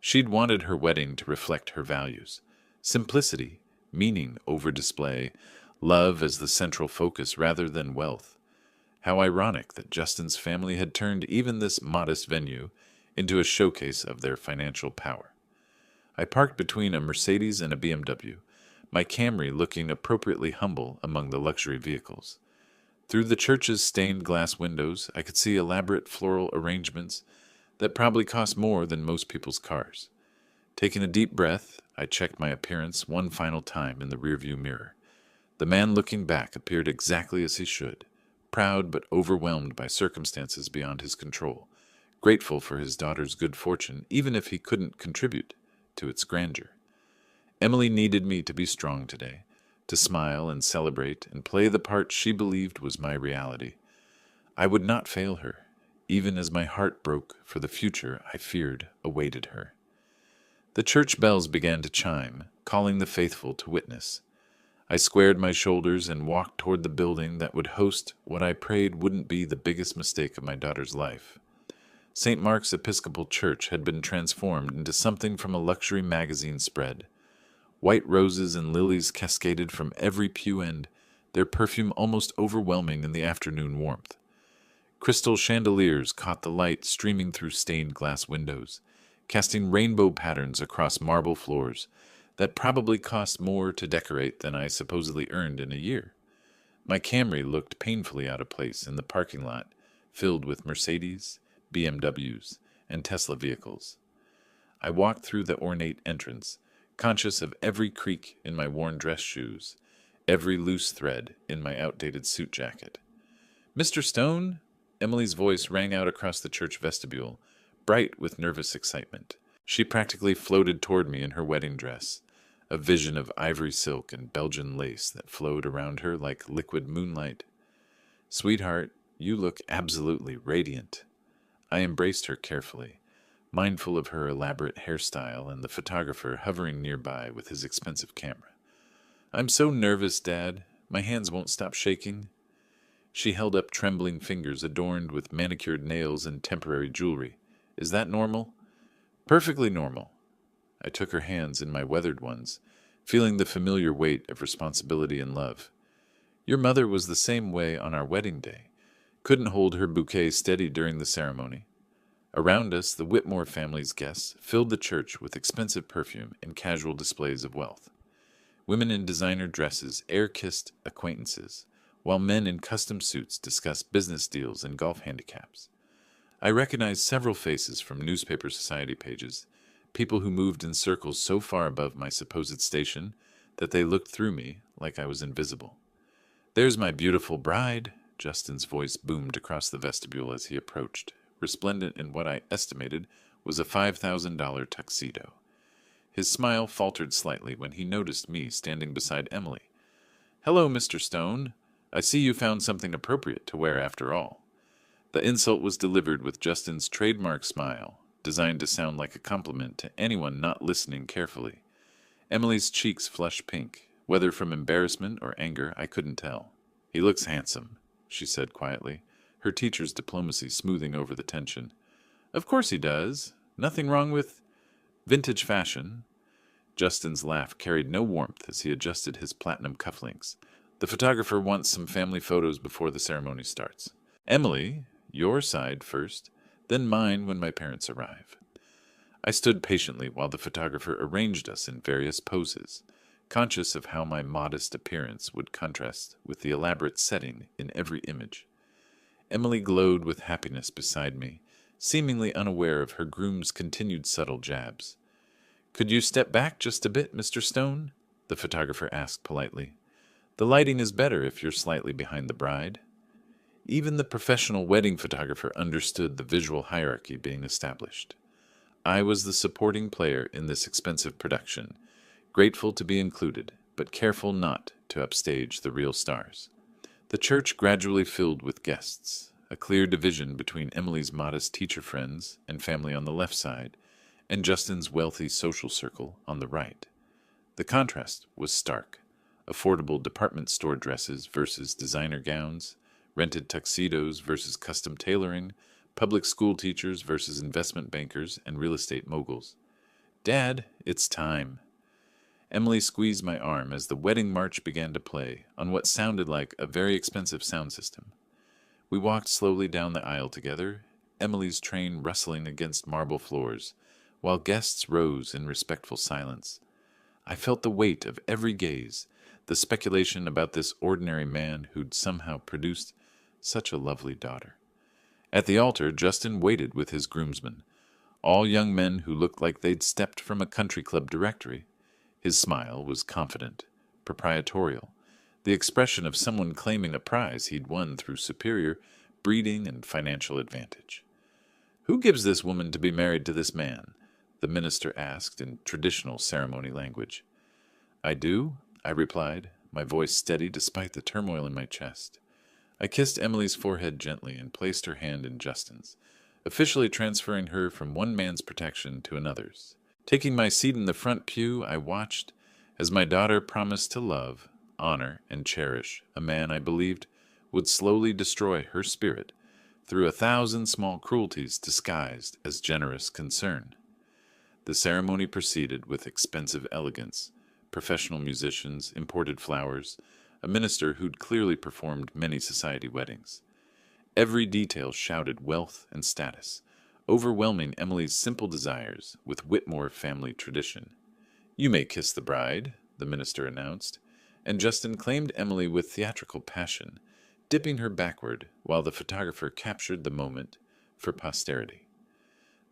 She'd wanted her wedding to reflect her values: simplicity, meaning over display, love as the central focus rather than wealth. How ironic that Justin's family had turned even this modest venue into a showcase of their financial power. I parked between a Mercedes and a BMW, my Camry looking appropriately humble among the luxury vehicles. Through the church's stained glass windows, I could see elaborate floral arrangements that probably cost more than most people's cars. Taking a deep breath, I checked my appearance one final time in the rearview mirror. The man looking back appeared exactly as he should, proud but overwhelmed by circumstances beyond his control, grateful for his daughter's good fortune even if he couldn't contribute to its grandeur. Emily needed me to be strong today, to smile and celebrate and play the part she believed was my reality. I would not fail her, even as my heart broke for the future I feared awaited her. The church bells began to chime, calling the faithful to witness. I squared my shoulders and walked toward the building that would host what I prayed wouldn't be the biggest mistake of my daughter's life. St. Mark's Episcopal Church had been transformed into something from a luxury magazine spread. White roses and lilies cascaded from every pew end, their perfume almost overwhelming in the afternoon warmth. Crystal chandeliers caught the light streaming through stained glass windows, casting rainbow patterns across marble floors that probably cost more to decorate than I supposedly earned in a year. My Camry looked painfully out of place in the parking lot, filled with Mercedes, BMWs, and Tesla vehicles. I walked through the ornate entrance, conscious of every creak in my worn dress shoes, every loose thread in my outdated suit jacket. "Mr. Stone?" Emily's voice rang out across the church vestibule, bright with nervous excitement. She practically floated toward me in her wedding dress, a vision of ivory silk and Belgian lace that flowed around her like liquid moonlight. "Sweetheart, you look absolutely radiant." I embraced her carefully, mindful of her elaborate hairstyle and the photographer hovering nearby with his expensive camera. "I'm so nervous, Dad. My hands won't stop shaking." She held up trembling fingers adorned with manicured nails and temporary jewelry. "Is that normal?" "Perfectly normal." I took her hands in my weathered ones, feeling the familiar weight of responsibility and love. "Your mother was the same way on our wedding day. Couldn't hold her bouquet steady during the ceremony." Around us, the Whitmore family's guests filled the church with expensive perfume and casual displays of wealth. Women in designer dresses air-kissed acquaintances, while men in custom suits discussed business deals and golf handicaps. I recognized several faces from newspaper society pages, people who moved in circles so far above my supposed station that they looked through me like I was invisible. "There's my beautiful bride," Justin's voice boomed across the vestibule as he approached, resplendent in what I estimated was a $5,000 tuxedo. His smile faltered slightly when he noticed me standing beside Emily. "Hello, Mr. Stone. I see you found something appropriate to wear after all." The insult was delivered with Justin's trademark smile, designed to sound like a compliment to anyone not listening carefully. Emily's cheeks flushed pink. Whether from embarrassment or anger, I couldn't tell. "He looks handsome," she said quietly, her teacher's diplomacy smoothing over the tension. "Of course he does. Nothing wrong with vintage fashion." Justin's laugh carried no warmth as he adjusted his platinum cufflinks. "The photographer wants some family photos before the ceremony starts. Emily, your side first, then mine when my parents arrive." I stood patiently while the photographer arranged us in various poses, conscious of how my modest appearance would contrast with the elaborate setting in every image. Emily glowed with happiness beside me, seemingly unaware of her groom's continued subtle jabs. "Could you step back just a bit, Mr. Stone?" the photographer asked politely. "The lighting is better if you're slightly behind the bride." Even the professional wedding photographer understood the visual hierarchy being established. I was the supporting player in this expensive production, grateful to be included, but careful not to upstage the real stars. The church gradually filled with guests, a clear division between Emily's modest teacher friends and family on the left side, and Justin's wealthy social circle on the right. The contrast was stark. Affordable department store dresses versus designer gowns, rented tuxedos versus custom tailoring, public school teachers versus investment bankers and real estate moguls. "Dad, it's time." Emily squeezed my arm as the wedding march began to play on what sounded like a very expensive sound system. We walked slowly down the aisle together, Emily's train rustling against marble floors, while guests rose in respectful silence. I felt the weight of every gaze, the speculation about this ordinary man who'd somehow produced such a lovely daughter. At the altar, Justin waited with his groomsmen, all young men who looked like they'd stepped from a country club directory. His smile was confident, proprietorial, the expression of someone claiming a prize he'd won through superior breeding and financial advantage. "Who gives this woman to be married to this man?" the minister asked in traditional ceremony language. "I do," I replied, my voice steady despite the turmoil in my chest. I kissed Emily's forehead gently and placed her hand in Justin's, officially transferring her from one man's protection to another's. Taking my seat in the front pew, I watched as my daughter promised to love, honor, and cherish a man I believed would slowly destroy her spirit through 1,000 small cruelties disguised as generous concern. The ceremony proceeded with expensive elegance, professional musicians, imported flowers, a minister who'd clearly performed many society weddings. Every detail shouted wealth and status, overwhelming Emily's simple desires with Whitmore family tradition. "You may kiss the bride," the minister announced, and Justin claimed Emily with theatrical passion, dipping her backward while the photographer captured the moment for posterity.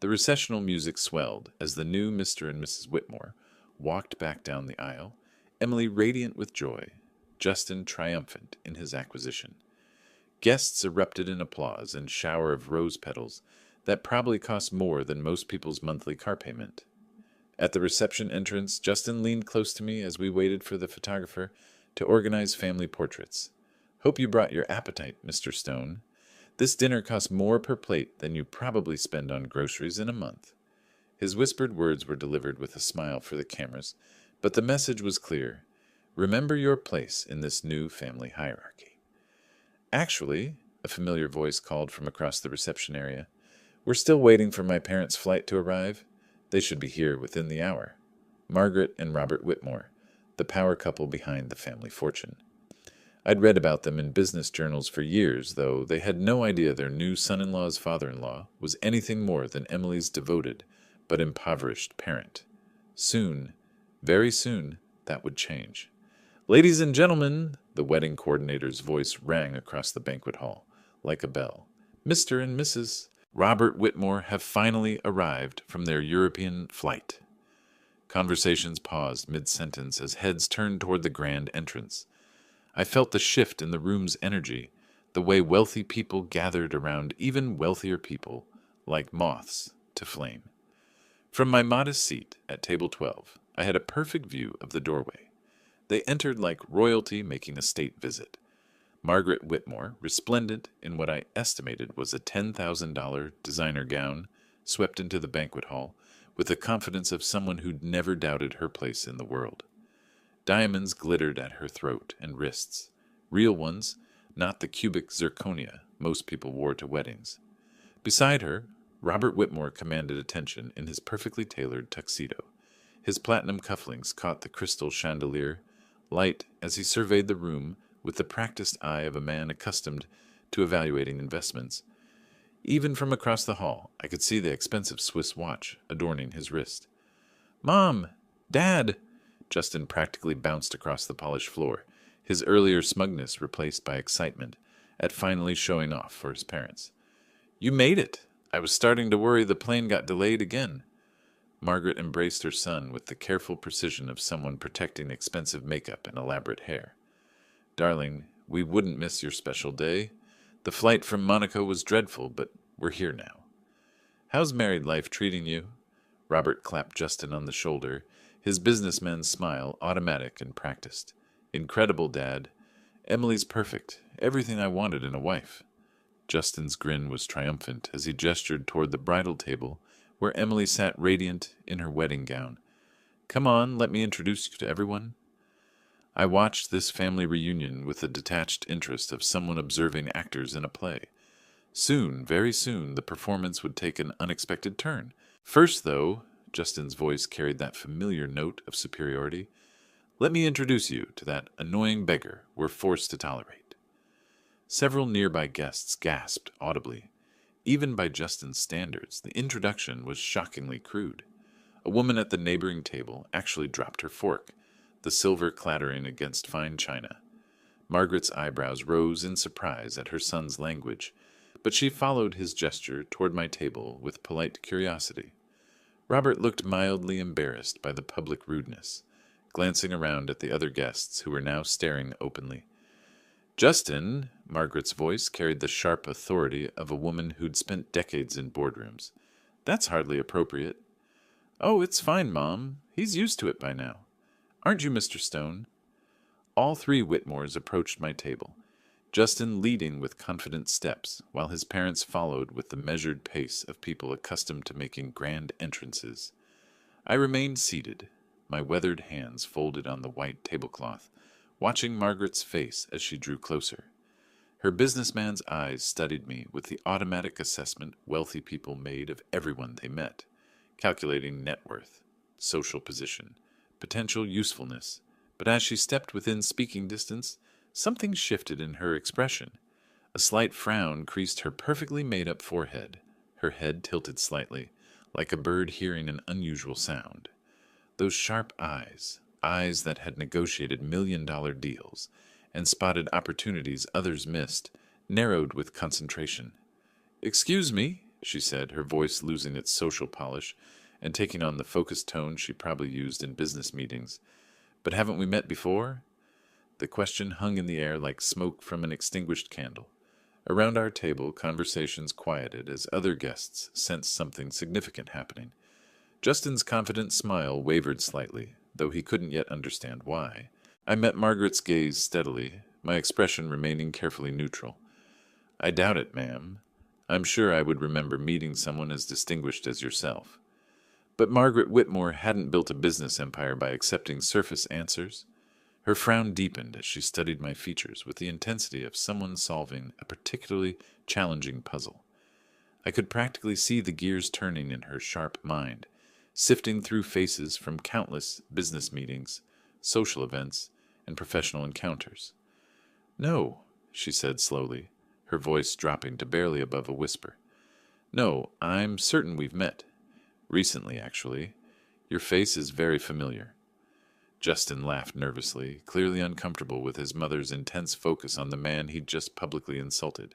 The recessional music swelled as the new Mr. and Mrs. Whitmore walked back down the aisle, Emily radiant with joy, Justin triumphant in his acquisition. Guests erupted in applause and shower of rose petals that probably cost more than most people's monthly car payment. At the reception entrance, Justin leaned close to me as we waited for the photographer to organize family portraits. "Hope you brought your appetite, Mr. Stone. This dinner costs more per plate than you probably spend on groceries in a month." His whispered words were delivered with a smile for the cameras, but the message was clear. Remember your place in this new family hierarchy. "Actually," a familiar voice called from across the reception area, "we're still waiting for my parents' flight to arrive. They should be here within the hour. Margaret and Robert Whitmore, the power couple behind the family fortune." I'd read about them in business journals for years, though they had no idea their new son-in-law's father-in-law was anything more than Emily's devoted but impoverished parent. Soon, very soon, that would change. "Ladies and gentlemen, The wedding coordinator's voice rang across the banquet hall, like a bell. Mr. and Mrs. Robert Whitmore have finally arrived from their European flight. Conversations paused mid-sentence as heads turned toward the grand entrance. I felt the shift in the room's energy, the way wealthy people gathered around even wealthier people, like moths to flame. From my modest seat at table 12, I had a perfect view of the doorway. They entered like royalty making a state visit. Margaret Whitmore, resplendent in what I estimated was a $10,000 designer gown, swept into the banquet hall with the confidence of someone who'd never doubted her place in the world. Diamonds glittered at her throat and wrists, real ones, not the cubic zirconia most people wore to weddings. Beside her, Robert Whitmore commanded attention in his perfectly tailored tuxedo. His platinum cufflinks caught the crystal chandelier, light as he surveyed the room with the practiced eye of a man accustomed to evaluating investments. Even from across the hall, I could see the expensive Swiss watch adorning his wrist. "Mom! Dad!" Justin practically bounced across the polished floor, his earlier smugness replaced by excitement at finally showing off for his parents. "You made it! I was starting to worry the plane got delayed again." Margaret embraced her son with the careful precision of someone protecting expensive makeup and elaborate hair. "Darling, we wouldn't miss your special day. The flight from Monaco was dreadful, but we're here now." "How's married life treating you?" Robert clapped Justin on the shoulder, his businessman's smile automatic and practiced. "Incredible, Dad. Emily's perfect. Everything I wanted in a wife." Justin's grin was triumphant as he gestured toward the bridal table where Emily sat radiant in her wedding gown. "Come on, let me introduce you to everyone." I watched this family reunion with the detached interest of someone observing actors in a play. Soon, very soon, the performance would take an unexpected turn. First, though, Justin's voice carried that familiar note of superiority, "let me introduce you to that annoying beggar we're forced to tolerate." Several nearby guests gasped audibly. Even by Justin's standards, the introduction was shockingly crude. A woman at the neighboring table actually dropped her fork, the silver clattering against fine china. Margaret's eyebrows rose in surprise at her son's language, but she followed his gesture toward my table with polite curiosity. Robert looked mildly embarrassed by the public rudeness, glancing around at the other guests who were now staring openly. "Justin," Margaret's voice carried the sharp authority of a woman who'd spent decades in boardrooms. "That's hardly appropriate." "Oh, it's fine, Mom. He's used to it by now. Aren't you, Mr. Stone?" All three Whitmores approached my table, Justin leading with confident steps, while his parents followed with the measured pace of people accustomed to making grand entrances. I remained seated, my weathered hands folded on the white tablecloth, watching Margaret's face as she drew closer. Her businessman's eyes studied me with the automatic assessment wealthy people made of everyone they met, calculating net worth, social position, potential usefulness, but as she stepped within speaking distance, something shifted in her expression. A slight frown creased her perfectly made-up forehead, her head tilted slightly, like a bird hearing an unusual sound. Those sharp eyes, eyes that had negotiated million-dollar deals and spotted opportunities others missed, narrowed with concentration. "Excuse me," she said, her voice losing its social polish and taking on the focused tone she probably used in business meetings. "But haven't we met before?" The question hung in the air like smoke from an extinguished candle. Around our table, conversations quieted as other guests sensed something significant happening. Justin's confident smile wavered slightly, though he couldn't yet understand why. I met Margaret's gaze steadily, my expression remaining carefully neutral. "I doubt it, ma'am. I'm sure I would remember meeting someone as distinguished as yourself." But Margaret Whitmore hadn't built a business empire by accepting surface answers. Her frown deepened as she studied my features with the intensity of someone solving a particularly challenging puzzle. I could practically see the gears turning in her sharp mind, sifting through faces from countless business meetings, social events, and professional encounters. "No," she said slowly, her voice dropping to barely above a whisper. "No, I'm certain we've met. Recently, actually. Your face is very familiar." Justin laughed nervously, clearly uncomfortable with his mother's intense focus on the man he'd just publicly insulted.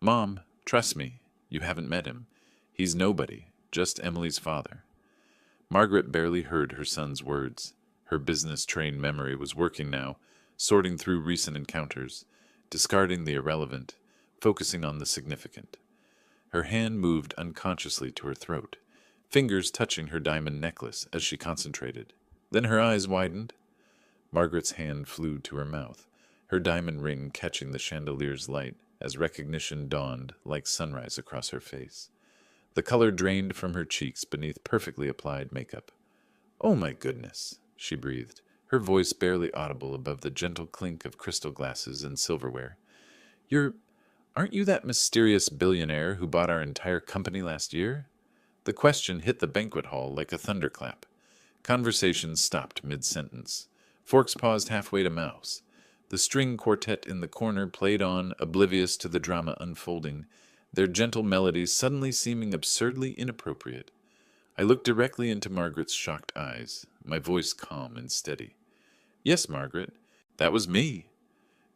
Mom, trust me, you haven't met him. He's nobody, just Emily's father. Margaret barely heard her son's words. Her business-trained memory was working now, sorting through recent encounters, discarding the irrelevant, focusing on the significant. Her hand moved unconsciously to her throat, fingers touching her diamond necklace as she concentrated. Then her eyes widened. Margaret's hand flew to her mouth, her diamond ring catching the chandelier's light as recognition dawned like sunrise across her face. The color drained from her cheeks beneath perfectly applied makeup. "Oh my goodness," she breathed, her voice barely audible above the gentle clink of crystal glasses and silverware. "You're... aren't you that mysterious billionaire who bought our entire company last year?" The question hit the banquet hall like a thunderclap. Conversation stopped mid-sentence. Forks paused halfway to mouths. The string quartet in the corner played on, oblivious to the drama unfolding, their gentle melodies suddenly seeming absurdly inappropriate. I looked directly into Margaret's shocked eyes, my voice calm and steady. "Yes, Margaret, that was me."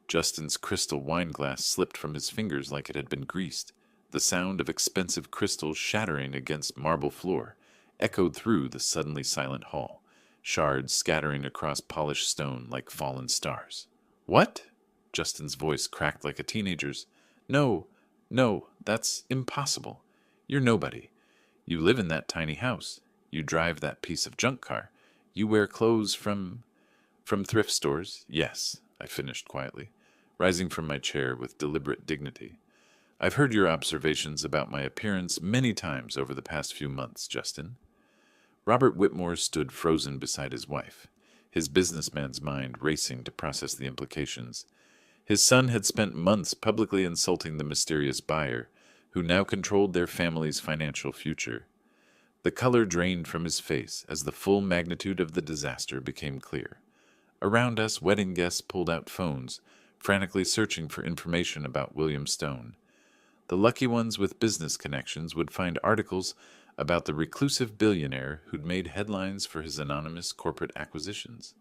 Justin's crystal wine glass slipped from his fingers like it had been greased. The sound of expensive crystals shattering against marble floor echoed through the suddenly silent hall, shards scattering across polished stone like fallen stars. "What?" Justin's voice cracked like a teenager's. "No, no, that's impossible. You're nobody. You live in that tiny house. You drive that piece of junk car. You wear clothes from thrift stores." "Yes," I finished quietly, rising from my chair with deliberate dignity. "I've heard your observations about my appearance many times over the past few months, Justin." Robert Whitmore stood frozen beside his wife, his businessman's mind racing to process the implications. His son had spent months publicly insulting the mysterious buyer, who now controlled their family's financial future. The color drained from his face as the full magnitude of the disaster became clear. Around us, wedding guests pulled out phones, frantically searching for information about William Stone. The lucky ones with business connections would find articles about the reclusive billionaire who'd made headlines for his anonymous corporate acquisitions.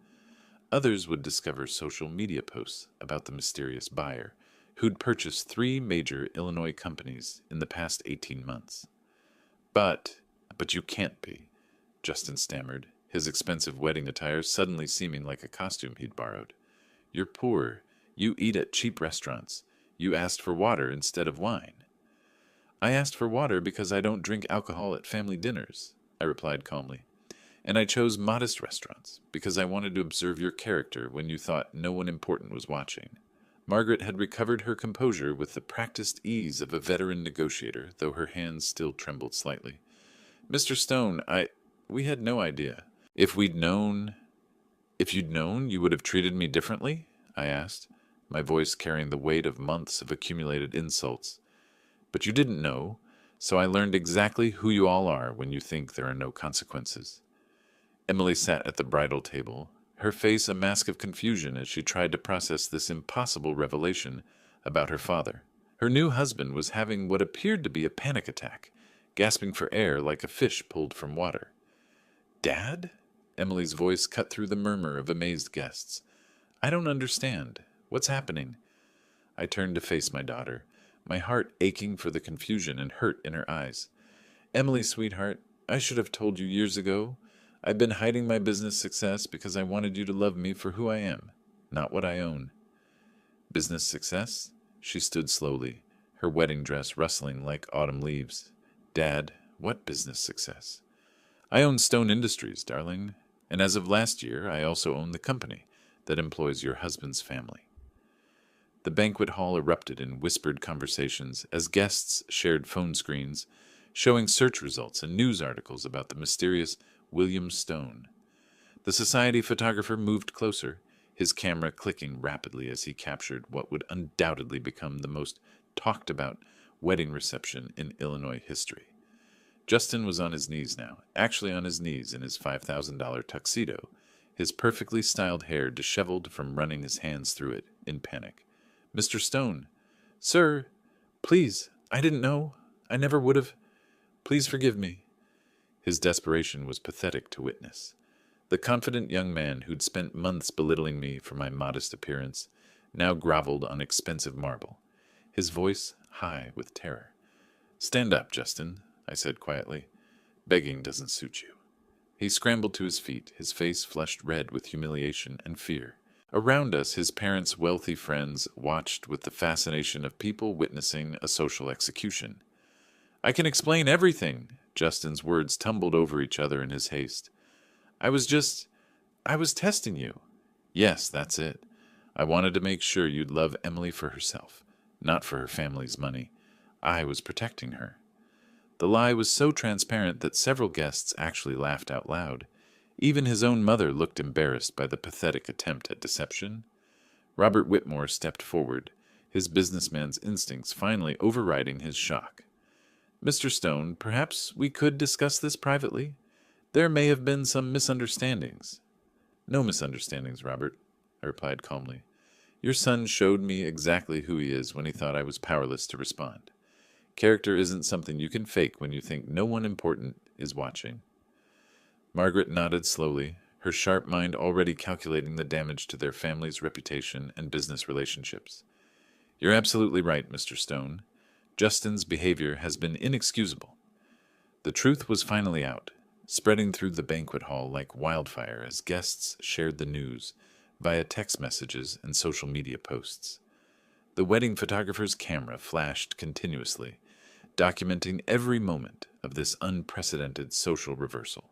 Others would discover social media posts about the mysterious buyer, who'd purchased 3 major Illinois companies in the past 18 months. But you can't be," Justin stammered, his expensive wedding attire suddenly seeming like a costume he'd borrowed. "You're poor. You eat at cheap restaurants. You asked for water instead of wine." "I asked for water because I don't drink alcohol at family dinners," I replied calmly. "And I chose modest restaurants because I wanted to observe your character when you thought no one important was watching." Margaret had recovered her composure with the practiced ease of a veteran negotiator, though her hands still trembled slightly. "Mr. Stone, we had no idea. If you'd known, you would have treated me differently?" I asked, my voice carrying the weight of months of accumulated insults. "But you didn't know, so I learned exactly who you all are when you think there are no consequences." Emily sat at the bridal table, her face a mask of confusion as she tried to process this impossible revelation about her father. Her new husband was having what appeared to be a panic attack, gasping for air like a fish pulled from water. "Dad?" Emily's voice cut through the murmur of amazed guests. "I don't understand. What's happening?" I turned to face my daughter, my heart aching for the confusion and hurt in her eyes. "Emily, sweetheart, I should have told you years ago. I've been hiding my business success because I wanted you to love me for who I am, not what I own." "Business success?" She stood slowly, her wedding dress rustling like autumn leaves. "Dad, what business success?" "I own Stone Industries, darling, and as of last year, I also own the company that employs your husband's family." The banquet hall erupted in whispered conversations as guests shared phone screens, showing search results and news articles about the mysterious William Stone. The society photographer moved closer, his camera clicking rapidly as he captured what would undoubtedly become the most talked-about wedding reception in Illinois history. Justin was on his knees now, actually on his knees in his $5,000 tuxedo, his perfectly styled hair disheveled from running his hands through it in panic. "Mr. Stone." "Sir, please, I didn't know. I never would have. Please forgive me." His desperation was pathetic to witness. The confident young man who'd spent months belittling me for my modest appearance now groveled on expensive marble, his voice high with terror. "Stand up, Justin," I said quietly. "Begging doesn't suit you." He scrambled to his feet, his face flushed red with humiliation and fear. Around us, his parents' wealthy friends watched with the fascination of people witnessing a social execution. "I can explain everything." Justin's words tumbled over each other in his haste. I was just, I was testing you." "Yes, that's it. I wanted to make sure you'd love Emily for herself, not for her family's money. I was protecting her." The lie was so transparent that several guests actually laughed out loud. Even his own mother looked embarrassed by the pathetic attempt at deception. Robert Whitmore stepped forward, his businessman's instincts finally overriding his shock. "Mr. Stone, perhaps we could discuss this privately? There may have been some misunderstandings." "No misunderstandings, Robert," I replied calmly. "Your son showed me exactly who he is when he thought I was powerless to respond. Character isn't something you can fake when you think no one important is watching." Margaret nodded slowly, her sharp mind already calculating the damage to their family's reputation and business relationships. "You're absolutely right, Mr. Stone. Justin's behavior has been inexcusable." The truth was finally out, spreading through the banquet hall like wildfire as guests shared the news via text messages and social media posts. The wedding photographer's camera flashed continuously, documenting every moment of this unprecedented social reversal.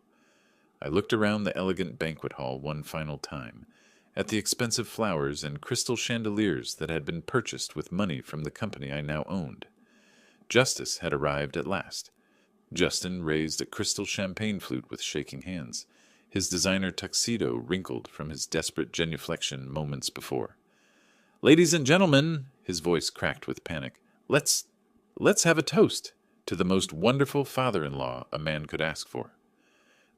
I looked around the elegant banquet hall one final time, at the expensive flowers and crystal chandeliers that had been purchased with money from the company I now owned. Justice had arrived at last. Justin raised a crystal champagne flute with shaking hands, his designer tuxedo wrinkled from his desperate genuflection moments before. "Ladies and gentlemen," his voice cracked with panic, let's have a toast to the most wonderful father-in-law a man could ask for."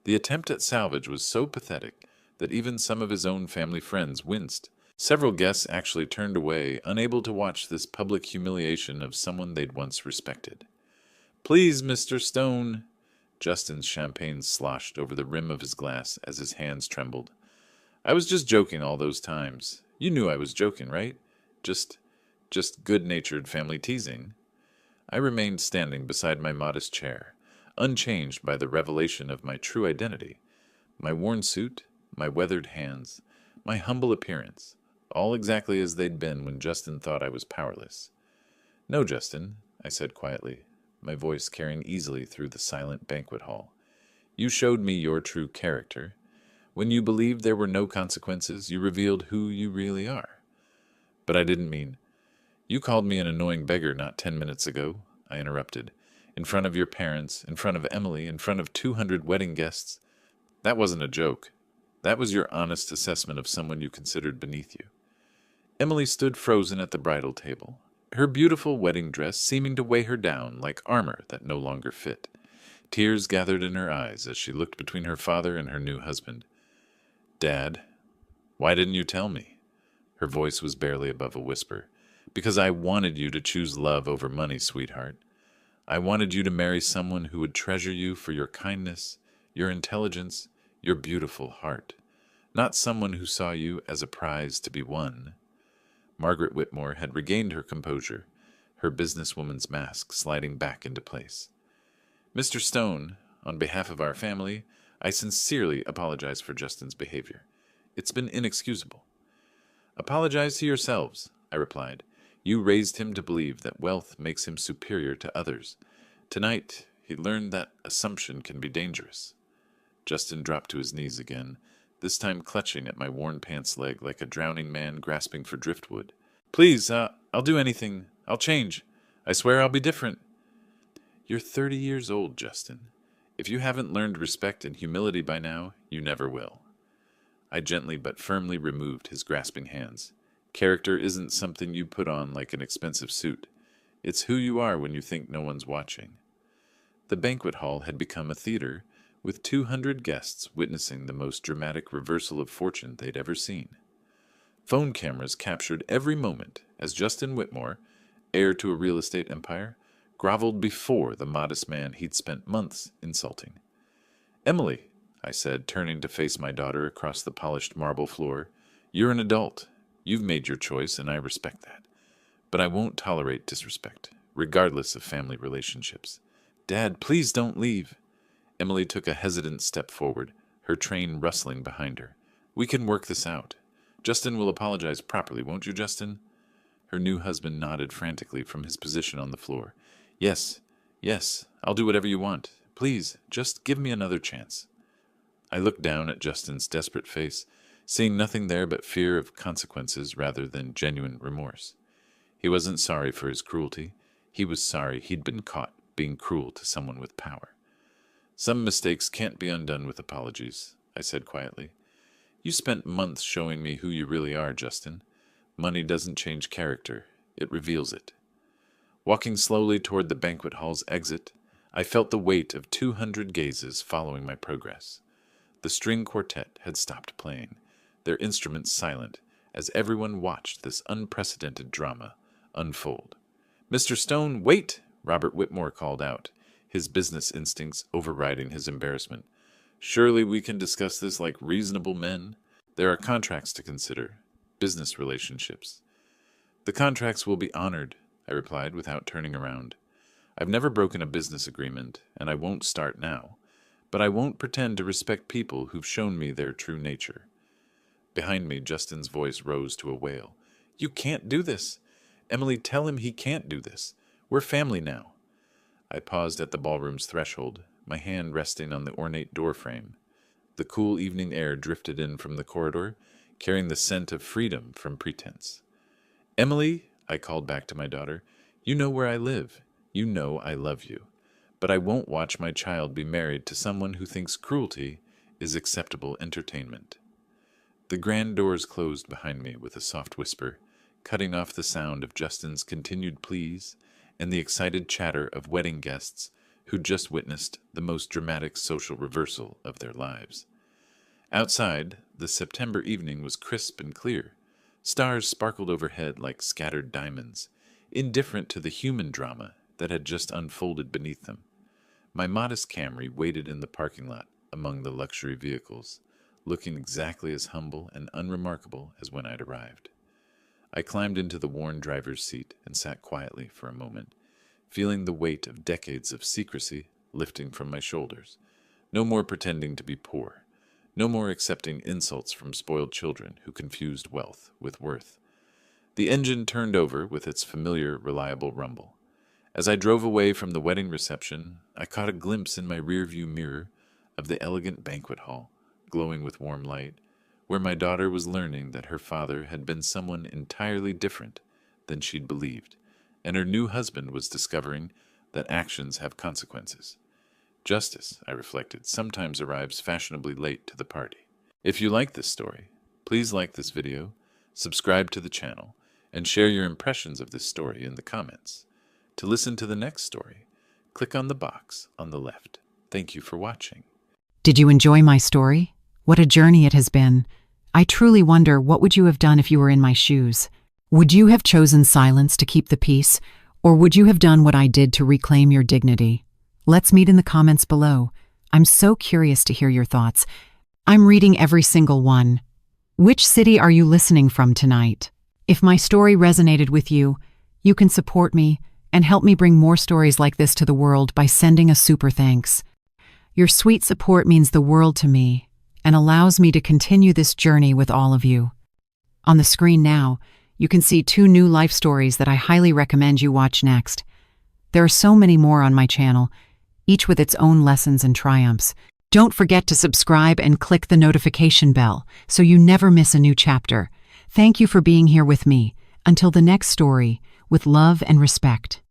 The attempt at salvage was so pathetic that even some of his own family friends winced. Several guests actually turned away, unable to watch this public humiliation of someone they'd once respected. "Please, Mr. Stone." Justin's champagne sloshed over the rim of his glass as his hands trembled. "I was just joking all those times. You knew I was joking, right? Just good-natured family teasing." I remained standing beside my modest chair, unchanged by the revelation of my true identity. My worn suit, my weathered hands, my humble appearance, all exactly as they'd been when Justin thought I was powerless. "No, Justin," I said quietly, my voice carrying easily through the silent banquet hall. "You showed me your true character. When you believed there were no consequences, you revealed who you really are." "But I didn't mean—" "You called me an annoying beggar not 10 minutes ago," I interrupted. "In front of your parents, in front of Emily, in front of 200 wedding guests. That wasn't a joke. That was your honest assessment of someone you considered beneath you." Emily stood frozen at the bridal table, her beautiful wedding dress seeming to weigh her down like armor that no longer fit. Tears gathered in her eyes as she looked between her father and her new husband. "Dad, why didn't you tell me?" Her voice was barely above a whisper. "Because I wanted you to choose love over money, sweetheart. I wanted you to marry someone who would treasure you for your kindness, your intelligence, your beautiful heart. Not someone who saw you as a prize to be won." Margaret Whitmore had regained her composure, her businesswoman's mask sliding back into place. "Mr. Stone, on behalf of our family, I sincerely apologize for Justin's behavior. It's been inexcusable." "Apologize to yourselves," I replied. "You raised him to believe that wealth makes him superior to others. Tonight, he learned that assumption can be dangerous." Justin dropped to his knees again, this time clutching at my worn pants leg like a drowning man grasping for driftwood. "Please, I'll do anything. I'll change. I swear I'll be different." "You're 30 years old, Justin. If you haven't learned respect and humility by now, you never will." I gently but firmly removed his grasping hands. Character isn't something you put on like an expensive suit. It's who you are when you think no one's watching. The banquet hall had become a theater, with 200 guests witnessing the most dramatic reversal of fortune they'd ever seen. Phone cameras captured every moment as Justin Whitmore, heir to a real estate empire, groveled before the modest man he'd spent months insulting. "Emily, I said, turning to face my daughter across the polished marble floor. You're an adult. You've made your choice, and I respect that. But I won't tolerate disrespect, regardless of family relationships. Dad, please don't leave. Emily took a hesitant step forward, her train rustling behind her. We can work this out. Justin will apologize properly, won't you, Justin? Her new husband nodded frantically from his position on the floor. Yes, I'll do whatever you want. Please, just give me another chance. I looked down at Justin's desperate face, seeing nothing there but fear of consequences rather than genuine remorse. He wasn't sorry for his cruelty. He was sorry he'd been caught being cruel to someone with power. Some mistakes can't be undone with apologies, I said quietly. You spent months showing me who you really are, Justin. Money doesn't change character. It reveals it. Walking slowly toward the banquet hall's exit, I felt the weight of 200 gazes following my progress. The string quartet had stopped playing, their instruments silent, as everyone watched this unprecedented drama unfold. Mr. Stone, wait! Robert Whitmore called out, his business instincts overriding his embarrassment. Surely we can discuss this like reasonable men. There are contracts to consider, business relationships. The contracts will be honored, I replied without turning around. I've never broken a business agreement, and I won't start now. But I won't pretend to respect people who've shown me their true nature. Behind me, Justin's voice rose to a wail. You can't do this. Emily, tell him he can't do this. We're family now. I paused at the ballroom's threshold, my hand resting on the ornate doorframe. The cool evening air drifted in from the corridor, carrying the scent of freedom from pretense. Emily, I called back to my daughter, you know where I live. You know I love you. But I won't watch my child be married to someone who thinks cruelty is acceptable entertainment. The grand doors closed behind me with a soft whisper, cutting off the sound of Justin's continued pleas and the excited chatter of wedding guests who'd just witnessed the most dramatic social reversal of their lives. Outside, the September evening was crisp and clear. Stars sparkled overhead like scattered diamonds, indifferent to the human drama that had just unfolded beneath them. My modest Camry waited in the parking lot among the luxury vehicles, looking exactly as humble and unremarkable as when I'd arrived. I climbed into the worn driver's seat and sat quietly for a moment, feeling the weight of decades of secrecy lifting from my shoulders. No more pretending to be poor. No more accepting insults from spoiled children who confused wealth with worth. The engine turned over with its familiar, reliable rumble. As I drove away from the wedding reception, I caught a glimpse in my rearview mirror of the elegant banquet hall, glowing with warm light, where my daughter was learning that her father had been someone entirely different than she'd believed, and her new husband was discovering that actions have consequences. Justice, I reflected, sometimes arrives fashionably late to the party. If you like this story, please like this video, subscribe to the channel, and share your impressions of this story in the comments. To listen to the next story, click on the box on the left. Thank you for watching. Did you enjoy my story? What a journey it has been. I truly wonder, what would you have done if you were in my shoes? Would you have chosen silence to keep the peace, or would you have done what I did to reclaim your dignity? Let's meet in the comments below. I'm so curious to hear your thoughts. I'm reading every single one. Which city are you listening from tonight? If my story resonated with you, you can support me and help me bring more stories like this to the world by sending a super thanks. Your sweet support means the world to me and allows me to continue this journey with all of you. On the screen now, you can see 2 new life stories that I highly recommend you watch next. There are so many more on my channel, each with its own lessons and triumphs. Don't forget to subscribe and click the notification bell so you never miss a new chapter. Thank you for being here with me. Until the next story, with love and respect.